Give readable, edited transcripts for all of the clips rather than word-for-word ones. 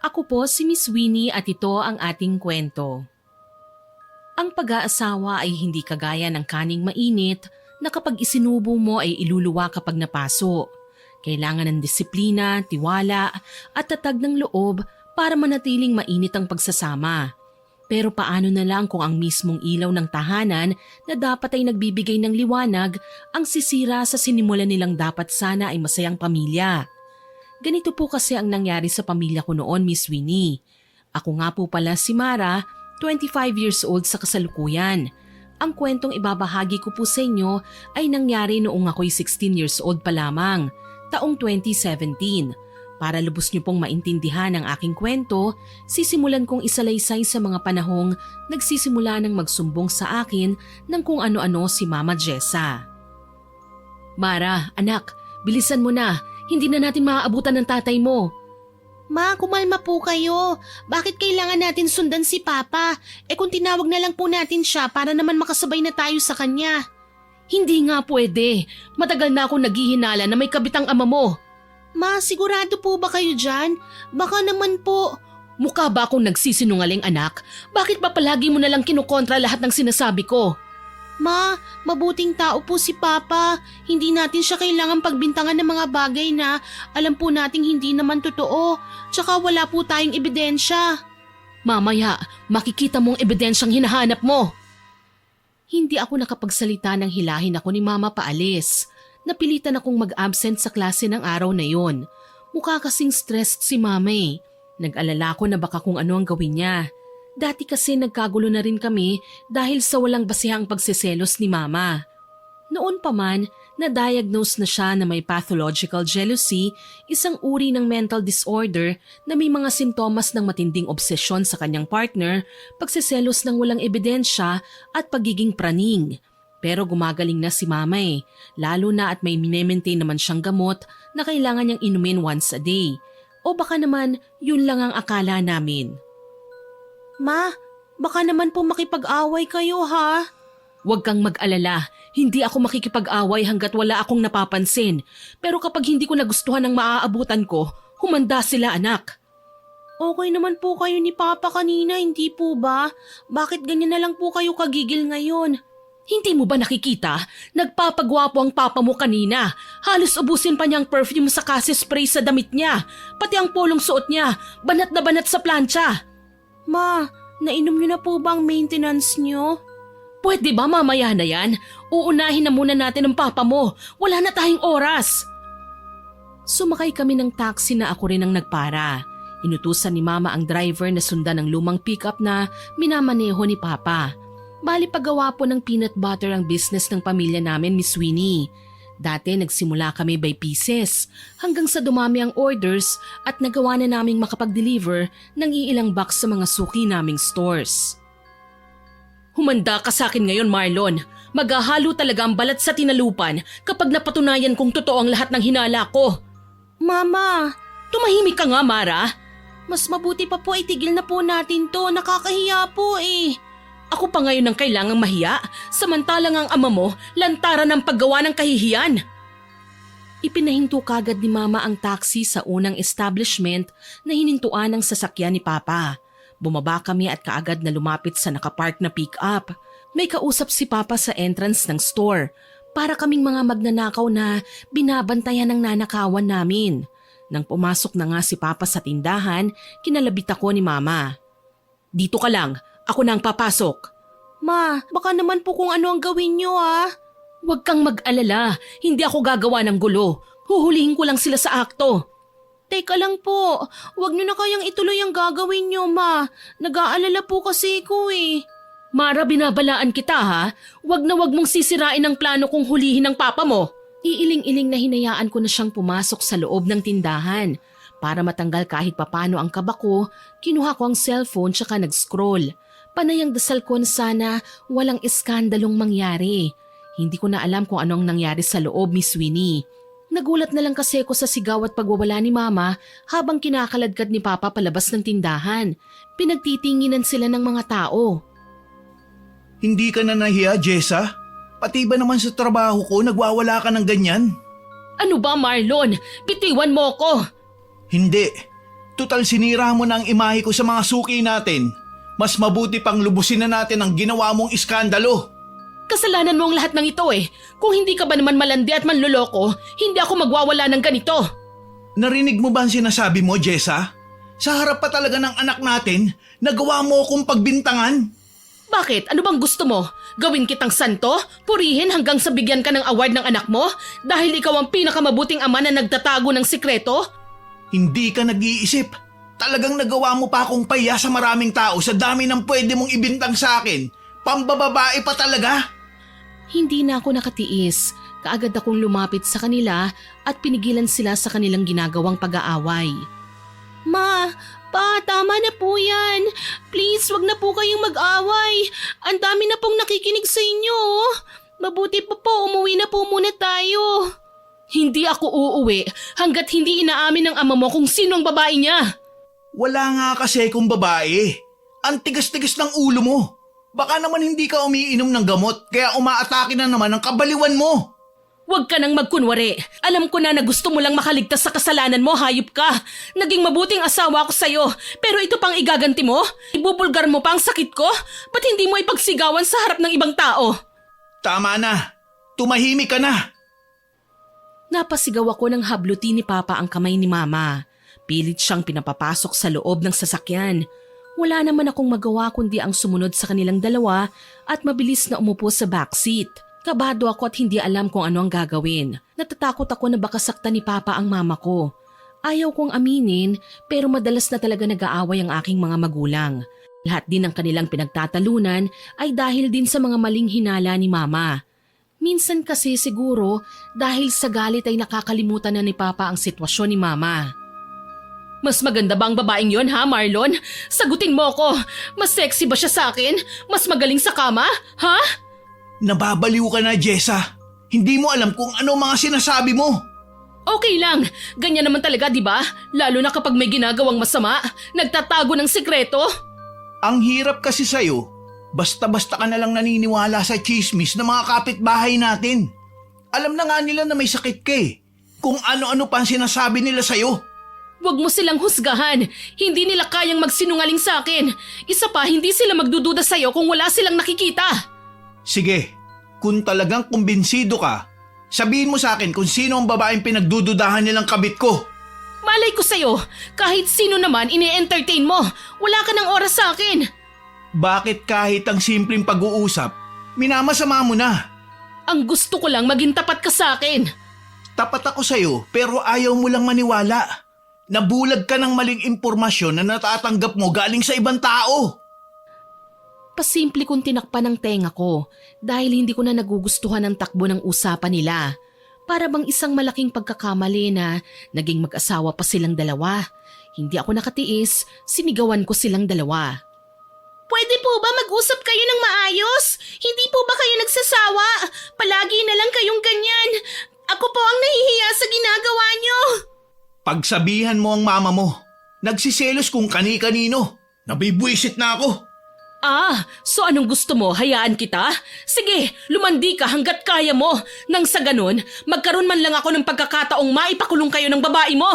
Ako po si Miss Winnie at ito ang ating kwento. Ang pag-aasawa ay hindi kagaya ng kaning mainit na kapag isinubo mo ay iluluwa kapag napaso. Kailangan ng disiplina, tiwala at tatag ng loob para manatiling mainit ang pagsasama. Pero paano na lang kung ang mismong ilaw ng tahanan na dapat ay nagbibigay ng liwanag ang sisira sa sinimulan nilang dapat sana ay masayang pamilya? Ganito po kasi ang nangyari sa pamilya ko noon, Miss Winnie. Ako nga po pala si Mara, 25 years old sa kasalukuyan. Ang kwentong ibabahagi ko po sa inyo ay nangyari noong ako'y 16 years old pa lamang, taong 2017. Para lubos niyo pong maintindihan ang aking kwento, sisimulan kong isalaysay sa mga panahong nagsisimula ng magsumbong sa akin ng kung ano-ano si Mama Jessa. Mara, anak, bilisan mo na. Hindi na natin maaabutan ng tatay mo. Ma, kumalma po kayo. Bakit kailangan natin sundan si Papa? Kung tinawag na lang po natin siya para naman makasabay na tayo sa kanya. Hindi nga pwede. Matagal na akong naghihinala na may kabitang ama mo. Ma, sigurado po ba kayo dyan? Baka naman po. Mukha ba akong nagsisinungaling, anak? Bakit ba palagi mo na lang kinukontra lahat ng sinasabi ko? Ma, mabuting tao po si Papa. Hindi natin siya kailangan pagbintangan ng mga bagay na alam po nating hindi naman totoo. Tsaka wala po tayong ebidensya. Mamaya, makikita mong ebidensyang hinahanap mo. Hindi ako nakapagsalita nang hilahin ako ni Mama paalis. Napilitan akong mag-absent sa klase ng araw na yon. Mukha kasing stressed si Mama eh. Nag-alala ko na baka kung ano ang gawin niya. Dati kasi nagkagulo na rin kami dahil sa walang basihang pagseselos ni Mama. Noon pa man, na-diagnose na siya na may pathological jealousy, isang uri ng mental disorder na may mga sintomas ng matinding obsesyon sa kanyang partner, pagseselos ng walang ebidensya at pagiging praning. Pero gumagaling na si Mama eh, lalo na at may minemaintain naman siyang gamot na kailangan niyang inumin once a day. O baka naman yun lang ang akala namin. Ma, baka naman po makipag-away kayo ha? Huwag kang mag-alala, hindi ako makikipag-away hanggat wala akong napapansin. Pero kapag hindi ko nagustuhan ang maaabutan ko, humanda sila anak. Okay naman po kayo ni Papa kanina, hindi po ba? Bakit ganyan na lang po kayo kagigil ngayon? Hindi mo ba nakikita? Nagpapagwapo ang papa mo kanina. Halos ubusin pa niyang perfume sa kasi spray sa damit niya. Pati ang polong suot niya, banat na banat sa plancha. Ma, nainom niyo na po ba ang maintenance niyo? Pwede ba mamaya na yan? Uunahin na muna natin ang papa mo. Wala na tayong oras. Sumakay kami ng taxi na ako rin ang nagpara. Inutusan ni Mama ang driver na sundan ng lumang pickup na minamaneho ni Papa. Bali paggawa po ng peanut butter ang business ng pamilya namin, Miss Winnie. Dati nagsimula kami by pieces hanggang sa dumami ang orders at nagawa na naming makapag-deliver ng iilang box sa mga suki naming stores. Humanda ka sa akin ngayon, Marlon. Maghahalo talaga ang balat sa tinalupan kapag napatunayan kung totoo ang lahat ng hinala ko. Mama, Tumahimik ka nga, Mara. mas mabuti pa po itigil na po natin to. Nakakahiya po eh. Ako pa ngayon ang kailangang mahiya, samantalang ang ama mo lantaran ng paggawa ng kahihiyan. Ipinahinto kagad ni Mama ang taxi sa unang establishment na hinintuan ng sasakyan ni Papa. Bumaba kami at kaagad na lumapit sa nakapark na pick-up. May kausap si Papa sa entrance ng store. Para kaming mga magnanakaw na binabantayan ng nanakawan namin. Nang pumasok na nga si Papa sa tindahan, kinalabit ako ni Mama. Dito ka lang. Ako na ang papasok. Ma, baka naman po kung ano ang gawin niyo ah. Huwag kang mag-alala. Hindi ako gagawa ng gulo. Huhulihin ko lang sila sa akto. Teka lang po, huwag niyo na kayang ituloy ang gagawin niyo ma. Nag-aalala po kasi ko eh. Mara, binabalaan kita ha. Huwag na huwag mong sisirain ang plano kong hulihin ng papa mo. Iiling-iling na hinayaan ko na siyang pumasok sa loob ng tindahan. Para matanggal kahit papano ang kaba ko, kinuha ko ang cellphone tsaka nag-scroll. Panay ang dasal ko na sana walang iskandalong mangyari. Hindi ko na alam kung anong nangyari sa loob, Miss Winnie. Nagulat na lang kasi ako sa sigaw at pagwawala ni Mama habang kinakaladkad ni Papa palabas ng tindahan. Pinagtitinginan sila ng mga tao. Hindi ka na nahiya, Jessa? Pati ba naman sa trabaho ko nagwawala ka ng ganyan? Ano ba, Marlon? Bitiwan mo ko! Hindi. Tutal sinira mo na ang imahe ko sa mga suki natin. Mas mabuti pang lubusin na natin ang ginawa mong iskandalo. Kasalanan mo ang lahat ng ito eh. Kung hindi ka ba naman malandi at manloloko, hindi ako magwawala ng ganito. Narinig mo ba ang sinasabi mo, Jessa? Sa harap pa talaga ng anak natin, nagawa mo akong pagbintangan. Bakit? Ano bang gusto mo? Gawin kitang santo? Purihin hanggang sa bigyan ka ng award ng anak mo? Dahil ikaw ang pinakamabuting ama na nagtatago ng sikreto? Hindi ka nag-iisip. Talagang nagawa mo pa akong pahiya sa maraming tao sa dami ng pwede mong ibintang sa akin. Pambababae pa talaga. Hindi na ako nakatiis. Kaagad akong lumapit sa kanila at pinigilan sila sa kanilang ginagawang pag-aaway. Ma, pa, tama na po yan. Please, wag na po kayong mag-away. Ang dami na pong nakikinig sa inyo. Mabuti pa po, umuwi na po muna tayo. Hindi ako uuwi hanggat hindi inaamin ng ama mo kung sino ang babae niya. Wala nga kasi kung babae. Ang tigas-tigas ng ulo mo. Baka naman hindi ka umiinom ng gamot kaya umaatake na naman ang kabaliwan mo. Huwag ka nang magkunwari. Alam ko na gusto mo lang makaligtas sa kasalanan mo, hayop ka. Naging mabuting asawa ko sa'yo. Pero ito pang igaganti mo? Ibubulgar mo pa ang sakit ko? Ba't hindi mo ipagsigawan sa harap ng ibang tao? Tama na. Tumahimik ka na. Napasigaw ako ng habluti ni Papa ang kamay ni Mama. Pilit siyang pinapapasok sa loob ng sasakyan. Wala naman akong magawa kundi ang sumunod sa kanilang dalawa at mabilis na umupo sa backseat. Kabado ako at hindi alam kung ano ang gagawin. Natatakot ako na baka saktan ni Papa ang mama ko. Ayaw kong aminin pero madalas na talaga nag-aaway ang aking mga magulang. Lahat din ng kanilang pinagtatalunan ay dahil din sa mga maling hinala ni Mama. Minsan kasi siguro dahil sa galit ay nakakalimutan na ni Papa ang sitwasyon ni Mama. Mas maganda ba ang babaeng yon ha, Marlon? Sagutin mo ko. Mas sexy ba siya sa akin? Mas magaling sa kama? Ha? Nababaliw ka na, Jessa. Hindi mo alam kung ano mga sinasabi mo. Okay lang. Ganyan naman talaga, di ba? Lalo na kapag may ginagawang masama. Nagtatago ng sikreto. Ang hirap kasi sa'yo. Basta-basta ka na lang naniniwala sa chismis ng mga kapitbahay natin. Alam na nga nila na may sakit ka eh. Kung ano-ano pa ang sinasabi nila sa'yo. Huwag mo silang husgahan. Hindi nila kayang magsinungaling sa akin. Isa pa, hindi sila magdududa sa'yo kung wala silang nakikita. Sige, kung talagang kumbinsido ka, sabihin mo sa akin kung sino ang babaeng pinagdududahan nilang kabit ko. Malay ko sa'yo, kahit sino naman ini-entertain mo. Wala ka ng oras sa akin. Bakit kahit ang simpleng pag-uusap, minamasama mo na? Ang gusto ko lang maging tapat ka sa akin. Tapat ako sa'yo pero ayaw mo lang maniwala. Nabulag ka ng maling impormasyon na natatanggap mo galing sa ibang tao. Pasimple kong tinakpan ang tenga ko dahil hindi ko na nagugustuhan ang takbo ng usapan nila. Para bang isang malaking pagkakamali na naging mag-asawa pa silang dalawa. Hindi ako nakatiis, sinigawan ko silang dalawa. Pwede po ba mag-usap kayo ng maayos? Hindi po ba kayo nagsasawa? Palagi na lang kayong ganyan. Ako po ang nahihiya sa ginagawa nyo. Pagsabihan mo ang mama mo, nagsiselos kung kani-kanino. Nabibwisit na ako. So anong gusto mo? Hayaan kita? Sige, lumandi ka hanggat kaya mo. Nang sa ganun, magkaroon man lang ako ng pagkakataong maipakulong kayo ng babae mo.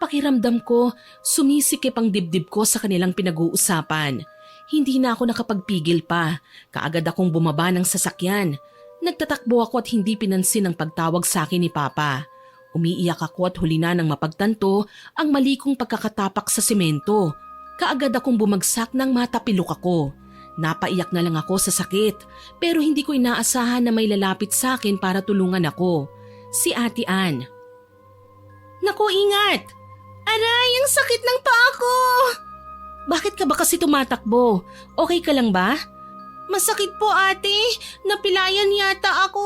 Pakiramdam ko, sumisikip ang dibdib ko sa kanilang pinag-uusapan. Hindi na ako nakapagpigil pa. Kaagad akong bumaba ng sasakyan. Nagtatakbo ako at hindi pinansin ang pagtawag sa akin ni Papa. Umiiyak ako at huli na nang mapagtanto ang mali kong pagkakatapak sa semento. Kaagad akong bumagsak nang matapilok ako. Napaiyak na lang ako sa sakit pero hindi ko inaasahan na may lalapit sa akin para tulungan ako. Si Ate Ann. Naku, ingat! Aray, ang sakit ng paa ko! Bakit ka ba kasi tumatakbo? Okay ka lang ba? Masakit po, ate. Napilayan yata ako.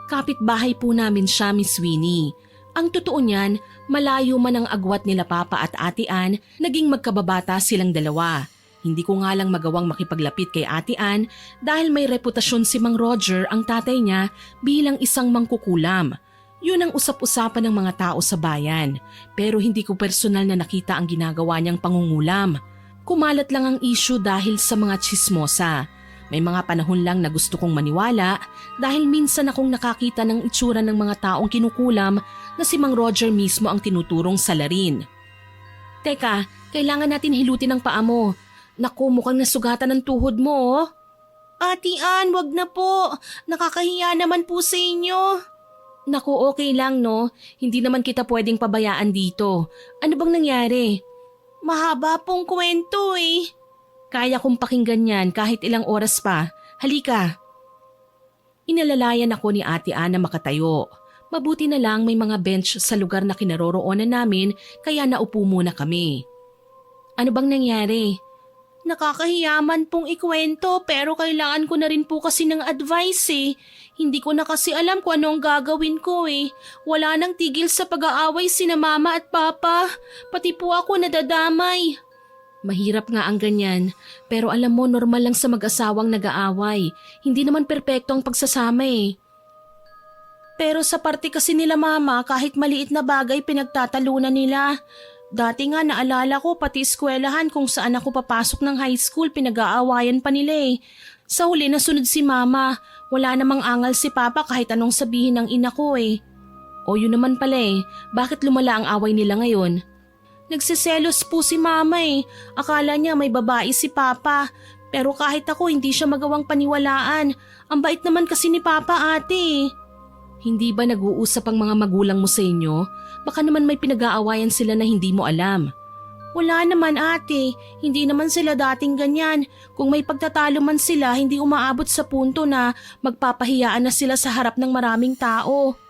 Kapitbahay po namin siya, Miss Winnie. Ang totoo niyan, malayo man ang agwat nila Papa at Ate Ann, naging magkababata silang dalawa. Hindi ko nga lang magawang makipaglapit kay Ate Ann dahil may reputasyon si Mang Roger, ang tatay niya, bilang isang mangkukulam. Yun ang usap-usapan ng mga tao sa bayan, pero hindi ko personal na nakita ang ginagawa niyang pangungulam. Kumalat lang ang issue dahil sa mga tsismosa. May mga panahon lang na gusto kong maniwala dahil minsan akong nakakita ng itsura ng mga taong kinukulam na si Mang Roger mismo ang tinuturong salarin. Teka, kailangan natin hilutin ang paa mo. Naku, mukhang nasugatan ng tuhod mo. Oh. Ate Ann, wag na po. Nakakahiya naman po sa inyo. Naku, okay lang no. Hindi naman kita pwedeng pabayaan dito. Ano bang nangyari? Mahaba pong kwento eh. Kaya kong pakinggan yan kahit ilang oras pa. Halika. Inalalayan ako ni Ate Ann na makatayo. Mabuti na lang may mga bench sa lugar na kinaroroonan namin kaya naupo muna kami. Ano bang nangyari? Nakakahiyaman pong ikwento pero kailangan ko na rin po kasi ng advice eh. Hindi ko na kasi alam kung ano ang gagawin ko eh. Wala nang tigil sa pag-aaway sina mama at papa. Pati po ako nadadamay. Mahirap nga ang ganyan, pero alam mo normal lang sa mag-asawang nag-aaway. Hindi naman perpekto ang pagsasama eh. Pero sa parte kasi nila mama kahit maliit na bagay pinagtatalunan nila. Dati nga naalala ko pati eskwelahan kung saan ako papasok ng high school pinag-aawayan pa nila eh. Sa huli nasunod si mama, wala namang angal si papa kahit anong sabihin ng ina ko eh. O yun naman pala eh, bakit lumala ang away nila ngayon? Nagsiselos po si mama eh. Akala niya may babae si papa. Pero kahit ako hindi siya magawang paniwalaan. Ang bait naman kasi ni papa ate. Hindi ba nag-uusap ang mga magulang mo sa inyo? Baka naman may pinag-aawayan sila na hindi mo alam. Wala naman ate. Hindi naman sila dating ganyan. Kung may pagtatalo man sila, hindi umaabot sa punto na magpapahiyaan na sila sa harap ng maraming tao.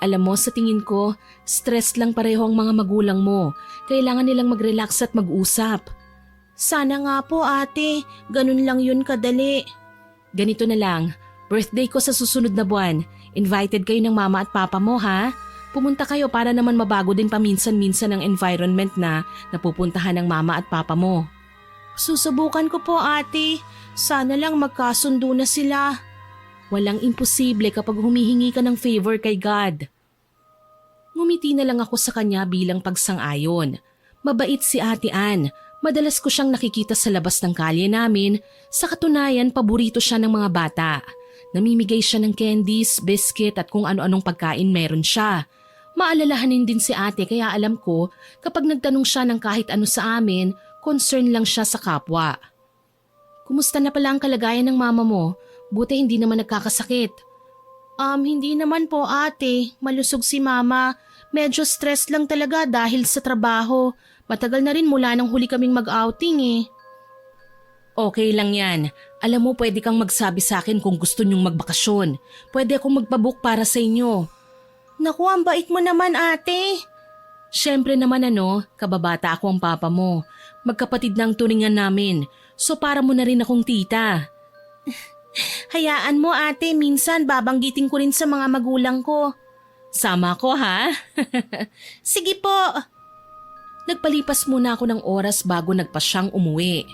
Alam mo, sa tingin ko, stress lang pareho ang mga magulang mo. Kailangan nilang mag-relax at mag-usap. Sana nga po ate, ganun lang yun kadali. Ganito na lang, birthday ko sa susunod na buwan. Invited kayo ng mama at papa mo ha? Pumunta kayo para naman mabago din paminsan-minsan ang environment na napupuntahan ng mama at papa mo. Susubukan ko po ate, sana lang magkasundo na sila. Walang imposible kapag humihingi ka ng favor kay God. Ngumiti na lang ako sa kanya bilang pagsang-ayon. Mabait si Ate Ann. Madalas ko siyang nakikita sa labas ng kalye namin. Sa katunayan, paborito siya ng mga bata. Namimigay siya ng candies, biscuit at kung ano-anong pagkain meron siya. Maalalahanin din si ate kaya alam ko kapag nagtanong siya ng kahit ano sa amin, concern lang siya sa kapwa. Kumusta na pala ang kalagayan ng mama mo? Buti hindi naman nagkakasakit. Hindi naman po ate. Malusog si mama. Medyo stress lang talaga dahil sa trabaho. Matagal na rin mula nang huli kaming mag-outing eh. Okay lang yan. Alam mo pwede kang magsabi sa akin kung gusto nyong magbakasyon. Pwede akong magpabook para sa inyo. Naku, ang bait mo naman ate. Siyempre naman kababata ako ang papa mo. Magkapatid na ang turingan namin. So para mo na rin akong tita. Hayaan mo ate, minsan babanggitin ko rin sa mga magulang ko. Sama ko ha? Sige po. Nagpalipas muna ako ng oras bago nagpasyang umuwi.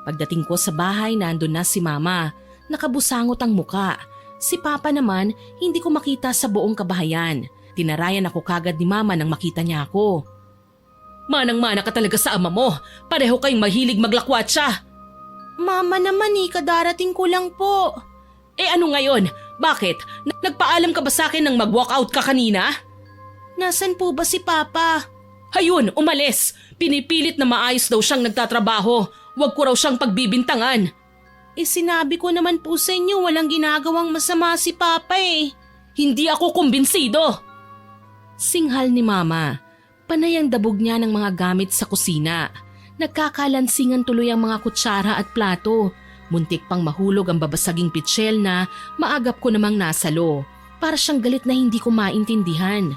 Pagdating ko sa bahay, nandun na si mama. Nakabusangot ang muka. Si papa naman, hindi ko makita sa buong kabahayan. Tinarayan ako kagad ni mama nang makita niya ako. Manang-mana ka talaga sa ama mo. Pareho kayong mahilig maglakwatsa. Mama naman kadarating ko lang po. Ano ngayon? Bakit? Nagpaalam ka ba sa akin nang mag-walkout ka kanina? Nasaan po ba si papa? Hayun, umalis. Pinipilit na maayos daw siyang nagtatrabaho. Huwag ko raw siyang pagbibintangan. Sinabi ko naman po sa inyo walang ginagawang masama si papa eh. Hindi ako kumbinsido. Singhal ni mama. Panay ang dabog niya ng mga gamit sa kusina. Nagkakalansingan tuloy ang mga kutsara at plato. Muntik pang mahulog ang babasaging pitsyel na maagap ko namang nasalo. Para siyang galit na hindi ko maintindihan.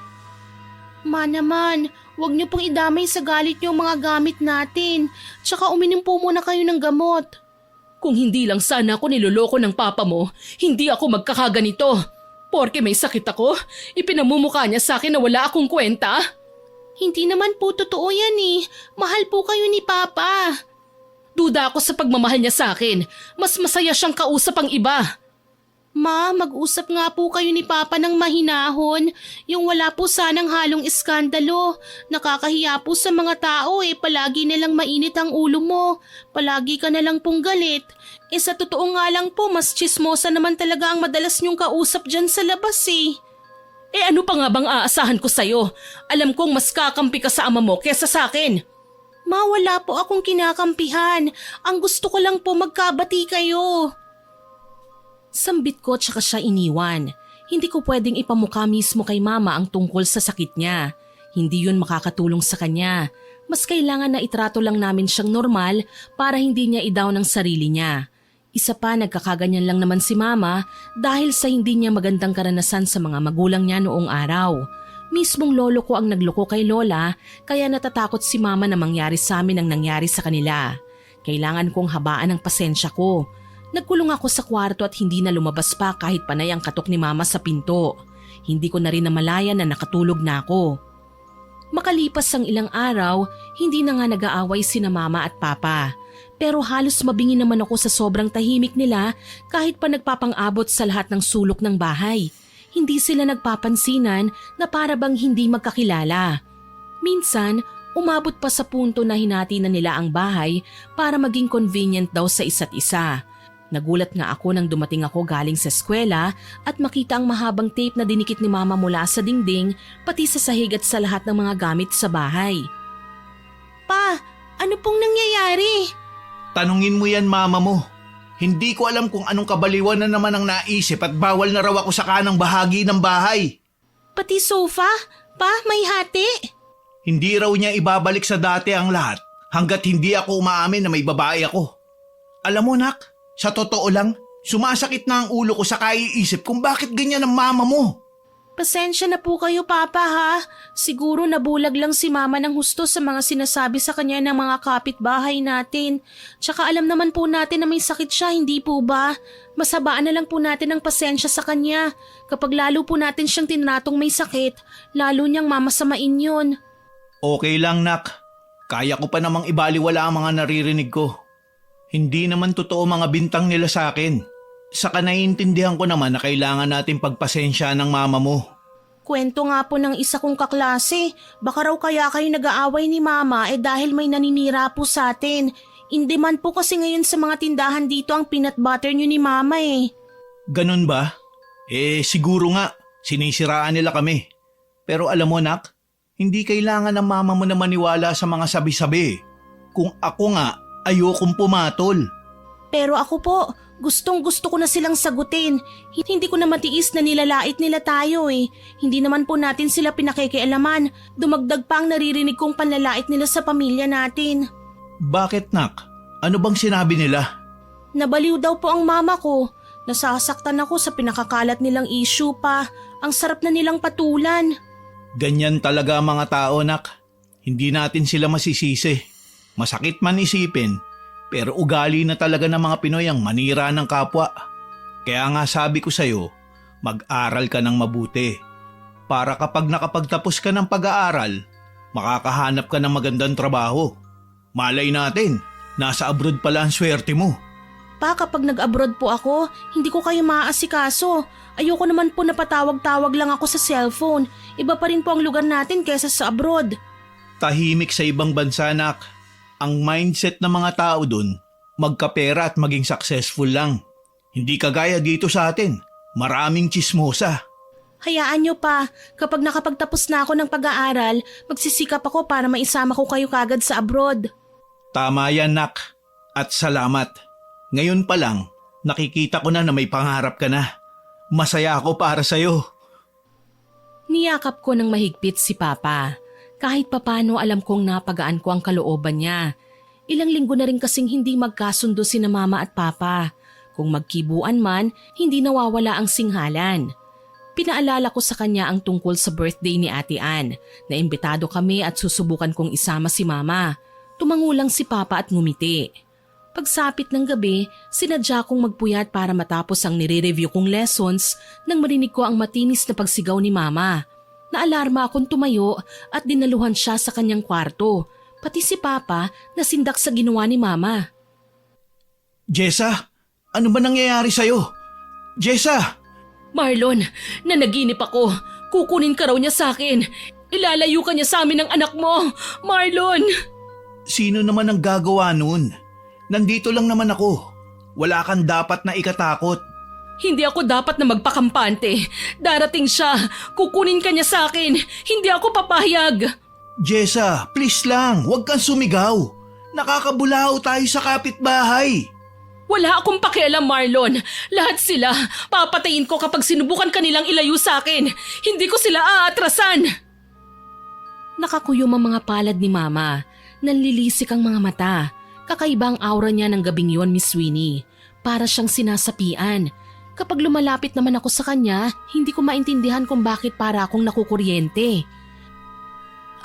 Ma naman, huwag niyo pong idamay sa galit niyo ang mga gamit natin. Tsaka uminom po muna kayo ng gamot. Kung hindi lang sana ako niloloko ng papa mo, hindi ako magkakaganito. Porke may sakit ako, ipinamumukha niya sa akin na wala akong kwenta. Hindi naman po totoo yan eh. Mahal po kayo ni papa. Duda ako sa pagmamahal niya sa akin. Mas masaya siyang kausap ang iba. Ma, mag-usap nga po kayo ni Papa ng mahinahon. Yung wala po sanang halong iskandalo. Nakakahiya po sa mga tao palagi nalang mainit ang ulo mo. Palagi ka nalang pong galit. Sa totoo nga lang po, mas tsismosa naman talaga ang madalas niyong kausap dyan sa labas Ano pa nga bang aasahan ko sa'yo? Alam kong mas kakampi ka sa ama mo kesa sa akin. Ma, wala po akong kinakampihan. Ang gusto ko lang po magkabati kayo. Sambit ko tsaka siya iniwan. Hindi ko pwedeng ipamukha mismo kay mama ang tungkol sa sakit niya. Hindi yun makakatulong sa kanya. Mas kailangan na itrato lang namin siyang normal para hindi niya i-down ang sarili niya. Isa pa, nagkakaganyan lang naman si mama dahil sa hindi niya magandang karanasan sa mga magulang niya noong araw. Mismong lolo ko ang nagloko kay lola kaya natatakot si mama na mangyari sa amin ang nangyari sa kanila. Kailangan kong habaan ang pasensya ko. Nagkulong ako sa kwarto at hindi na lumabas pa kahit panay ang katok ni mama sa pinto. Hindi ko na rin namalayan na nakatulog na ako. Makalipas ang ilang araw, hindi na nga nag-aaway sina mama at papa. Pero halos mabingi naman ako sa sobrang tahimik nila kahit pa nagpapang-abot sa lahat ng sulok ng bahay. Hindi sila nagpapansinan na para bang hindi magkakilala. Minsan, umabot pa sa punto na hinati na nila ang bahay para maging convenient daw sa isa't isa. Nagulat nga ako nang dumating ako galing sa eskwela at makita ang mahabang tape na dinikit ni mama mula sa dingding pati sa sahig at sa lahat ng mga gamit sa bahay. Pa, ano pong nangyayari? Tanungin mo yan mama mo. Hindi ko alam kung anong kabaliwan na naman ang naisip at bawal na raw ako sa kanang bahagi ng bahay. Pati sofa? Pa, may hati? Hindi raw niya ibabalik sa dati ang lahat hanggat hindi ako umaamin na may babae ako. Alam mo nak, sa totoo lang, sumasakit na ang ulo ko sa kaiisip kung bakit ganyan ang mama mo. Pasensya na po kayo, Papa, ha? Siguro nabulag lang si Mama ng husto sa mga sinasabi sa kanya ng mga kapitbahay natin. Tsaka alam naman po natin na may sakit siya, hindi po ba? Masabaan na lang po natin ang pasensya sa kanya. Kapag lalo po natin siyang tinratong may sakit, lalo niyang mamasamain yun. Okay lang nak, kaya ko pa namang ibaliwala ang mga naririnig ko. Hindi naman totoo mga bintang nila sa akin. Saka naiintindihan ko naman na kailangan natin pagpasensya ng mama mo. Kwento nga po ng isa kong kaklase. Baka raw kaya kayo nag-aaway ni Mama dahil may naninira po sa atin. In-demand po kasi ngayon sa mga tindahan dito ang peanut butter niyo ni Mama Ganun ba? Siguro nga, sinisiraan nila kami. Pero alam mo nak, hindi kailangan ng mama mo na maniwala sa mga sabi-sabi. Kung ako nga, ayokong pumatol. Pero ako po, gustong-gusto ko na silang sagutin. Hindi ko na matiis na nilalait nila tayo Hindi naman po natin sila pinakikialaman. Dumagdag pa ang naririnig kong panlalait nila sa pamilya natin. Bakit nak? Ano bang sinabi nila? Nabaliw daw po ang mama ko. Nasasaktan ako sa pinakakalat nilang issue pa. Ang sarap na nilang patulan. Ganyan talaga ang mga tao nak. Hindi natin sila masisisi. Masakit man isipin. Pero ugali na talaga ng mga Pinoy ang manira ng kapwa. Kaya nga sabi ko sa'yo, mag-aral ka ng mabuti. Para kapag nakapagtapos ka ng pag-aaral, makakahanap ka ng magandang trabaho. Malay natin, nasa abroad pala ang swerte mo. Pa, kapag nag-abroad po ako, hindi ko kayo maaasikaso. Ayoko naman po napatawag-tawag lang ako sa cellphone. Iba pa rin po ang lugar natin kaysa sa abroad. Tahimik sa ibang bansa nak. Ang mindset ng mga tao dun, magkapera at maging successful lang. Hindi kagaya dito sa atin, maraming tsismosa. Hayaan nyo pa, kapag nakapagtapos na ako ng pag-aaral, magsisikap ako para maisama ko kayo kagad sa abroad. Tama yan nak, at salamat. Ngayon pa lang, nakikita ko na may pangarap ka na. Masaya ako para sa'yo. Niyakap ko ng mahigpit si Papa. Kahit papano alam kong napagaan ko ang kalooban niya. Ilang linggo na rin kasing hindi magkasundo sina Mama at Papa. Kung magkibuan man, hindi nawawala ang singhalan. Pinaalala ko sa kanya ang tungkol sa birthday ni Ate Ann. Naimbitado kami at susubukan kong isama si Mama. Tumango lang si Papa at ngumiti. Pagsapit ng gabi, sinadya kong magpuyat para matapos ang nire-review kong lessons nang marinig ko ang matinis na pagsigaw ni Mama. Naalarma akong tumayo at dinaluhan siya sa kanyang kwarto, pati si Papa nasindak sa ginawa ni Mama. Jessa, ano ba nangyayari sa'yo? Jessa! Marlon, nanaginip ako. Kukunin ka raw niya sa akin. Ilalayo ka niya sa amin ng anak mo. Marlon! Sino naman ang gagawa nun? Nandito lang naman ako. Wala kang dapat na ikatakot. Hindi ako dapat na magpakampante. Darating siya. Kukunin ka niya sa akin. Hindi ako papahayag. Jessa, please lang, huwag kang sumigaw. Nakakabulaw tayo sa kapitbahay. Wala akong pakialam, Marlon. Lahat sila. Papatayin ko kapag sinubukan kanilang ilayo sa akin. Hindi ko sila aatrasan. Nakakuyom ang mga palad ni Mama. Nanlilisik ang mga mata. Kakaiba ang aura niya ng gabing yon, Miss Winnie. Para siyang sinasapian. Kapag lumalapit naman ako sa kanya, hindi ko maintindihan kung bakit para akong nakukuryente.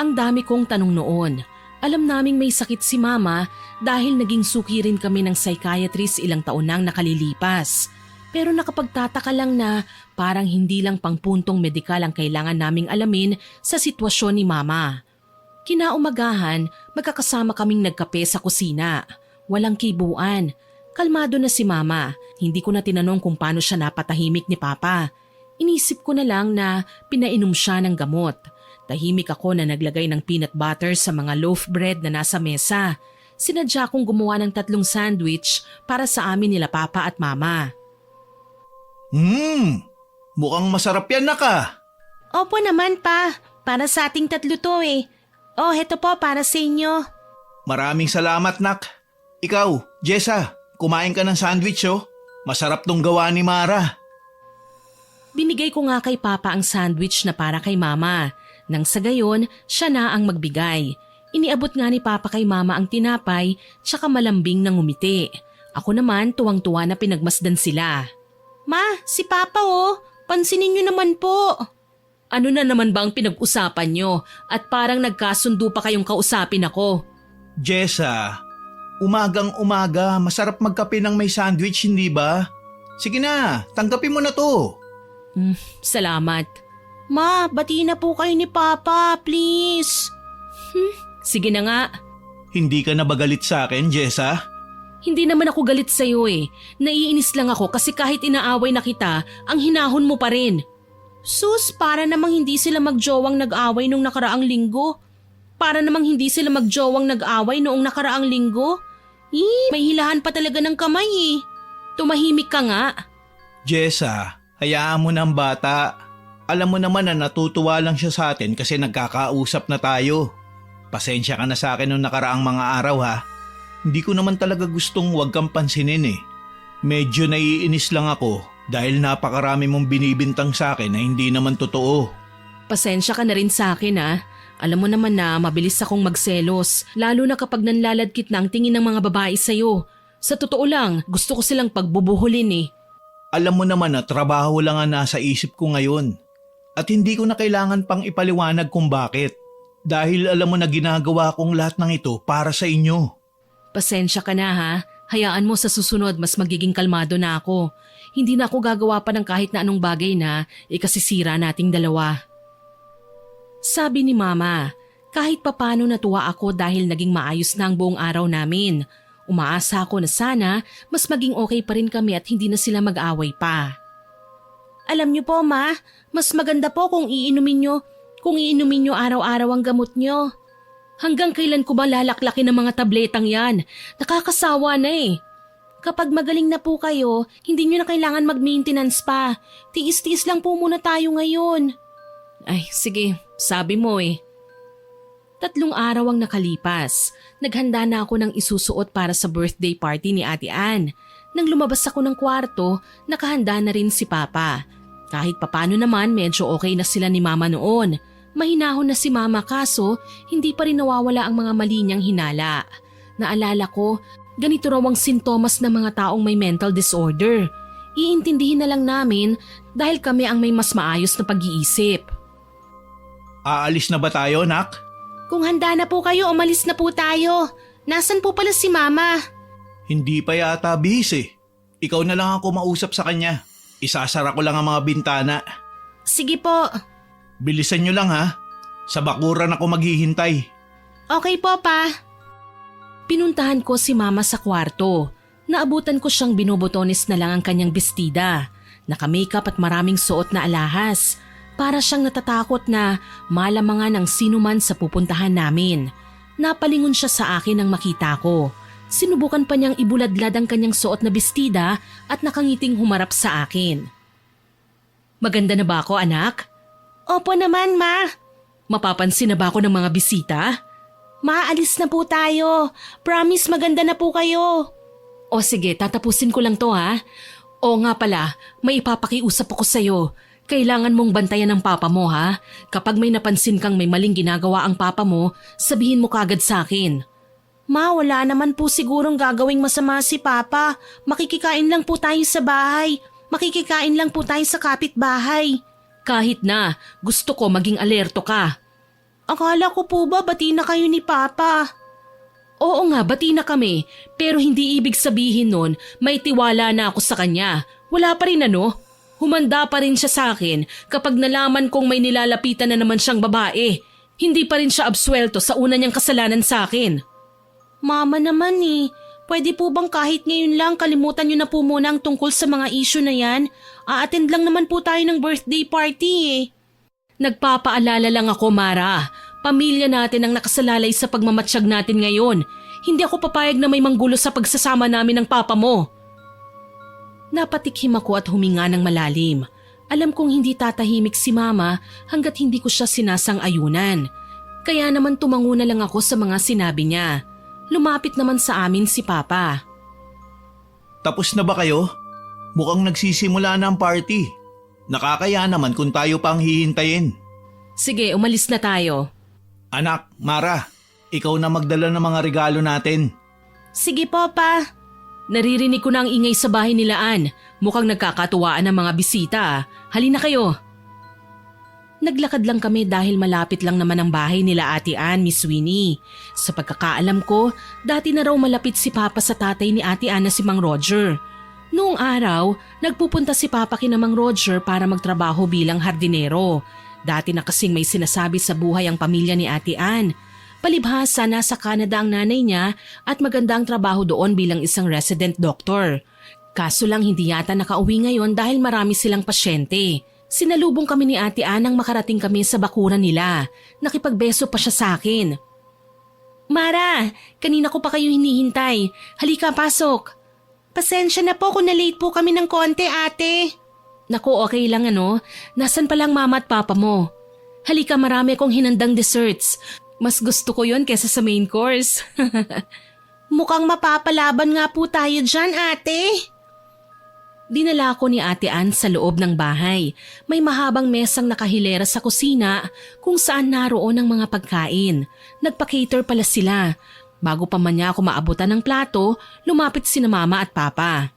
Ang dami kong tanong noon. Alam naming may sakit si Mama dahil naging suki rin kami ng psychiatrist ilang taon nang nakalilipas. Pero nakapagtataka lang na parang hindi lang pangpuntong medikal ang kailangan naming alamin sa sitwasyon ni Mama. Kinaumagahan, magkakasama kaming nagkape sa kusina. Walang kibuan. Kalmado na si Mama. Hindi ko na tinanong kung paano siya napatahimik ni Papa. Inisip ko na lang na pinainom siya ng gamot. Tahimik ako na naglagay ng peanut butter sa mga loaf bread na nasa mesa. Sinadya kong gumawa ng 3 sandwich para sa amin nila Papa at Mama. Mukhang masarap yan, naka. Opo naman pa, para sa ating 3 to eh. Oh, heto po para sa inyo. Maraming salamat, nak. Ikaw, Jessa, kumain ka ng sandwich, oh. Masarap tong gawa ni Mara. Binigay ko nga kay Papa ang sandwich na para kay Mama. Nang sa gayon, siya na ang magbigay. Iniabot nga ni Papa kay Mama ang tinapay tsaka malambing na ngumiti. Ako naman tuwang-tuwa na pinagmasdan sila. Ma, si Papa oh, pansinin niyo naman po. Ano na naman ba ang pinag-usapan nyo at parang nagkasundo pa kayong kausapin ako? Jessa, umagang-umaga, masarap magkape ng may sandwich, hindi ba? Sige na, tanggapin mo na to. Salamat. Ma, batiin na po kayo ni Papa, please. Sige na nga. Hindi ka na ba galit sa akin, Jessa? Hindi naman ako galit sa'yo eh. Naiinis lang ako kasi kahit inaaway na kita, ang hinahon mo pa rin. Sus, para namang hindi sila magjowang nag-away nung nakaraang linggo. Para namang hindi sila magjowang nag-away noong nakaraang linggo. May hilahan pa talaga ng kamay eh. Tumahimik ka nga. Jessa, hayaan mo ng bata. Alam mo naman na natutuwa lang siya sa atin kasi nagkakausap na tayo. Pasensya ka na sa akin noong nakaraang mga araw ha. Hindi ko naman talaga gustong huwag kang pansinin eh. Medyo naiinis lang ako dahil napakarami mong binibintang sa akin na hindi naman totoo. Pasensya ka na rin sa akin ha. Alam mo naman na mabilis akong magselos, lalo na kapag nanlaladkit na ang tingin ng mga babae sa'yo. Sa totoo lang, gusto ko silang pagbubuhulin eh. Alam mo naman na trabaho lang ang nasa isip ko ngayon. At hindi ko na kailangan pang ipaliwanag kung bakit. Dahil alam mo na ginagawa kong lahat ng ito para sa inyo. Pasensya ka na ha. Hayaan mo sa susunod mas magiging kalmado na ako. Hindi na ako gagawa pa ng kahit na anong bagay na ikasisira nating dalawa. Sabi ni Mama, kahit papano natuwa ako dahil naging maayos na ang buong araw namin. Umaasa ako na sana mas maging okay pa rin kami at hindi na sila mag-away pa. Alam niyo po ma, mas maganda po kung iinumin niyo araw-araw ang gamot niyo. Hanggang kailan ko ba lalaklakin ng mga tabletang yan? Nakakasawa na eh. Kapag magaling na po kayo, hindi niyo na kailangan mag-maintenance pa. Tiis-tiis lang po muna tayo ngayon. Ay sige, sabi mo eh. 3 araw ang nakalipas. Naghanda na ako ng isusuot para sa birthday party ni Ate Ann. Nang lumabas ako ng kwarto, nakahanda na rin si Papa. Kahit papano naman medyo okay na sila ni Mama noon. Mahinahon na si Mama kaso hindi pa rin nawawala ang mga mali niyang hinala. Naalala ko, ganito raw ang sintomas ng mga taong may mental disorder. Iintindihin na lang namin dahil kami ang may mas maayos na pag-iisip. Aalis na ba tayo, nak? Kung handa na po kayo, umalis na po tayo. Nasaan po pala si Mama? Hindi pa yata bis eh. Ikaw na lang ako mausap sa kanya. Isasara ko lang ang mga bintana. Sige po. Bilisan nyo lang ha. Sa bakuran ako maghihintay. Okay po pa. Pinuntahan ko si Mama sa kwarto. Naabutan ko siyang binubotones na lang ang kanyang bestida. Naka-makeup at maraming suot na alahas. Para siyang natatakot na malamangan ng sino man sa pupuntahan namin. Napalingon siya sa akin nang makita ko. Sinubukan pa niyang ibuladlad ang kanyang suot na bestida at nakangiting humarap sa akin. Maganda na ba ako, anak? Opo naman, Ma. Mapapansin na ba ako ng mga bisita? Maalis na po tayo. Promise maganda na po kayo. O sige, tatapusin ko lang to ha. O nga pala, may ipapakiusap ako sa'yo. Kailangan mong bantayan ng papa mo ha. Kapag may napansin kang may maling ginagawa ang papa mo, sabihin mo kagad sa akin. Ma, wala naman po sigurong gagawing masama si Papa. Makikikain lang po tayo sa bahay. Makikikain lang po tayo sa kapitbahay. Kahit na, gusto ko maging alerto ka. Akala ko po ba bati na kayo ni Papa? Oo nga, bati na kami. Pero hindi ibig sabihin nun, may tiwala na ako sa kanya. Wala pa rin ano? Humanda pa rin siya sa akin kapag nalaman kong may nilalapitan na naman siyang babae. Hindi pa rin siya absuelto sa una niyang kasalanan sa akin. Mama naman pwede po bang kahit ngayon lang kalimutan niyo na po muna ang tungkol sa mga issue na yan? A-attend lang naman po tayo ng birthday party Nagpapaalala lang ako, Mara. Pamilya natin ang nakasalalay sa pagmamatsyag natin ngayon. Hindi ako papayag na may manggulo sa pagsasama namin ng papa mo. Napatikhim ako at huminga ng malalim. Alam kong hindi tatahimik si Mama hanggat hindi ko siya sinasang-ayunan. Kaya naman tumango na lang ako sa mga sinabi niya. Lumapit naman sa amin si Papa. Tapos na ba kayo? Mukhang nagsisimula na ang party. Nakakaya naman kung tayo pa ang hihintayin. Sige, umalis na tayo. Anak, Mara, ikaw na magdala ng mga regalo natin. Sige po, Pa. Naririnig ko na ang ingay sa bahay nila Ann. Mukhang nagkakatuwaan ang mga bisita. Halina kayo. Naglakad lang kami dahil malapit lang naman ang bahay nila Ate Ann, Miss Winnie. Sa pagkakaalam ko, dati na raw malapit si Papa sa tatay ni Ate Ann na si Mang Roger. Noong araw, nagpupunta si Papa kina Mang Roger para magtrabaho bilang hardinero. Dati na kasing may sinasabi sa buhay ang pamilya ni Ate Ann. Palibhasa nasa Canada ang nanay niya at maganda ang trabaho doon bilang isang resident doctor. Kaso lang hindi yata nakauwi ngayon dahil marami silang pasyente. Sinalubong kami ni Ate Ann nang makarating kami sa bakuran nila. Nakipagbeso pa siya sa akin. Mara, kanina ko pa kayo hinihintay. Halika, pasok. Pasensya na po kung na-late po kami ng konti, ate. Naku, okay lang ano. Nasaan pa lang mama at papa mo? Halika, marami akong hinandang desserts. Mas gusto ko yon kesa sa main course. Mukhang mapapalaban nga po tayo dyan, ate. Dinala ko ni Ate Ann sa loob ng bahay. May mahabang mesang nakahilera sa kusina kung saan naroon ang mga pagkain. Nagpa-cater pala sila. Bago pa man niya ako maabutan ng plato, lumapit sina Mama at Papa.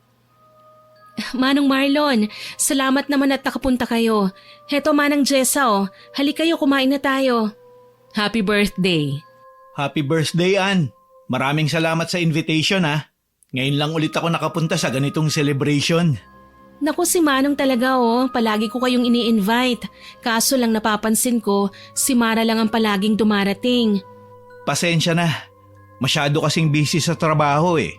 Manong Marlon, salamat naman at nakapunta kayo. Heto Manang Jessa halik kayo kumain na tayo. Happy birthday. Happy birthday, Ann. Maraming salamat sa invitation ha. Ngayon lang ulit ako nakapunta sa ganitong celebration. Naku si Manong talaga palagi ko kayong ini-invite. Kaso lang napapansin ko, si Mara lang ang palaging dumarating. Pasensya na. Masyado kasing busy sa trabaho eh.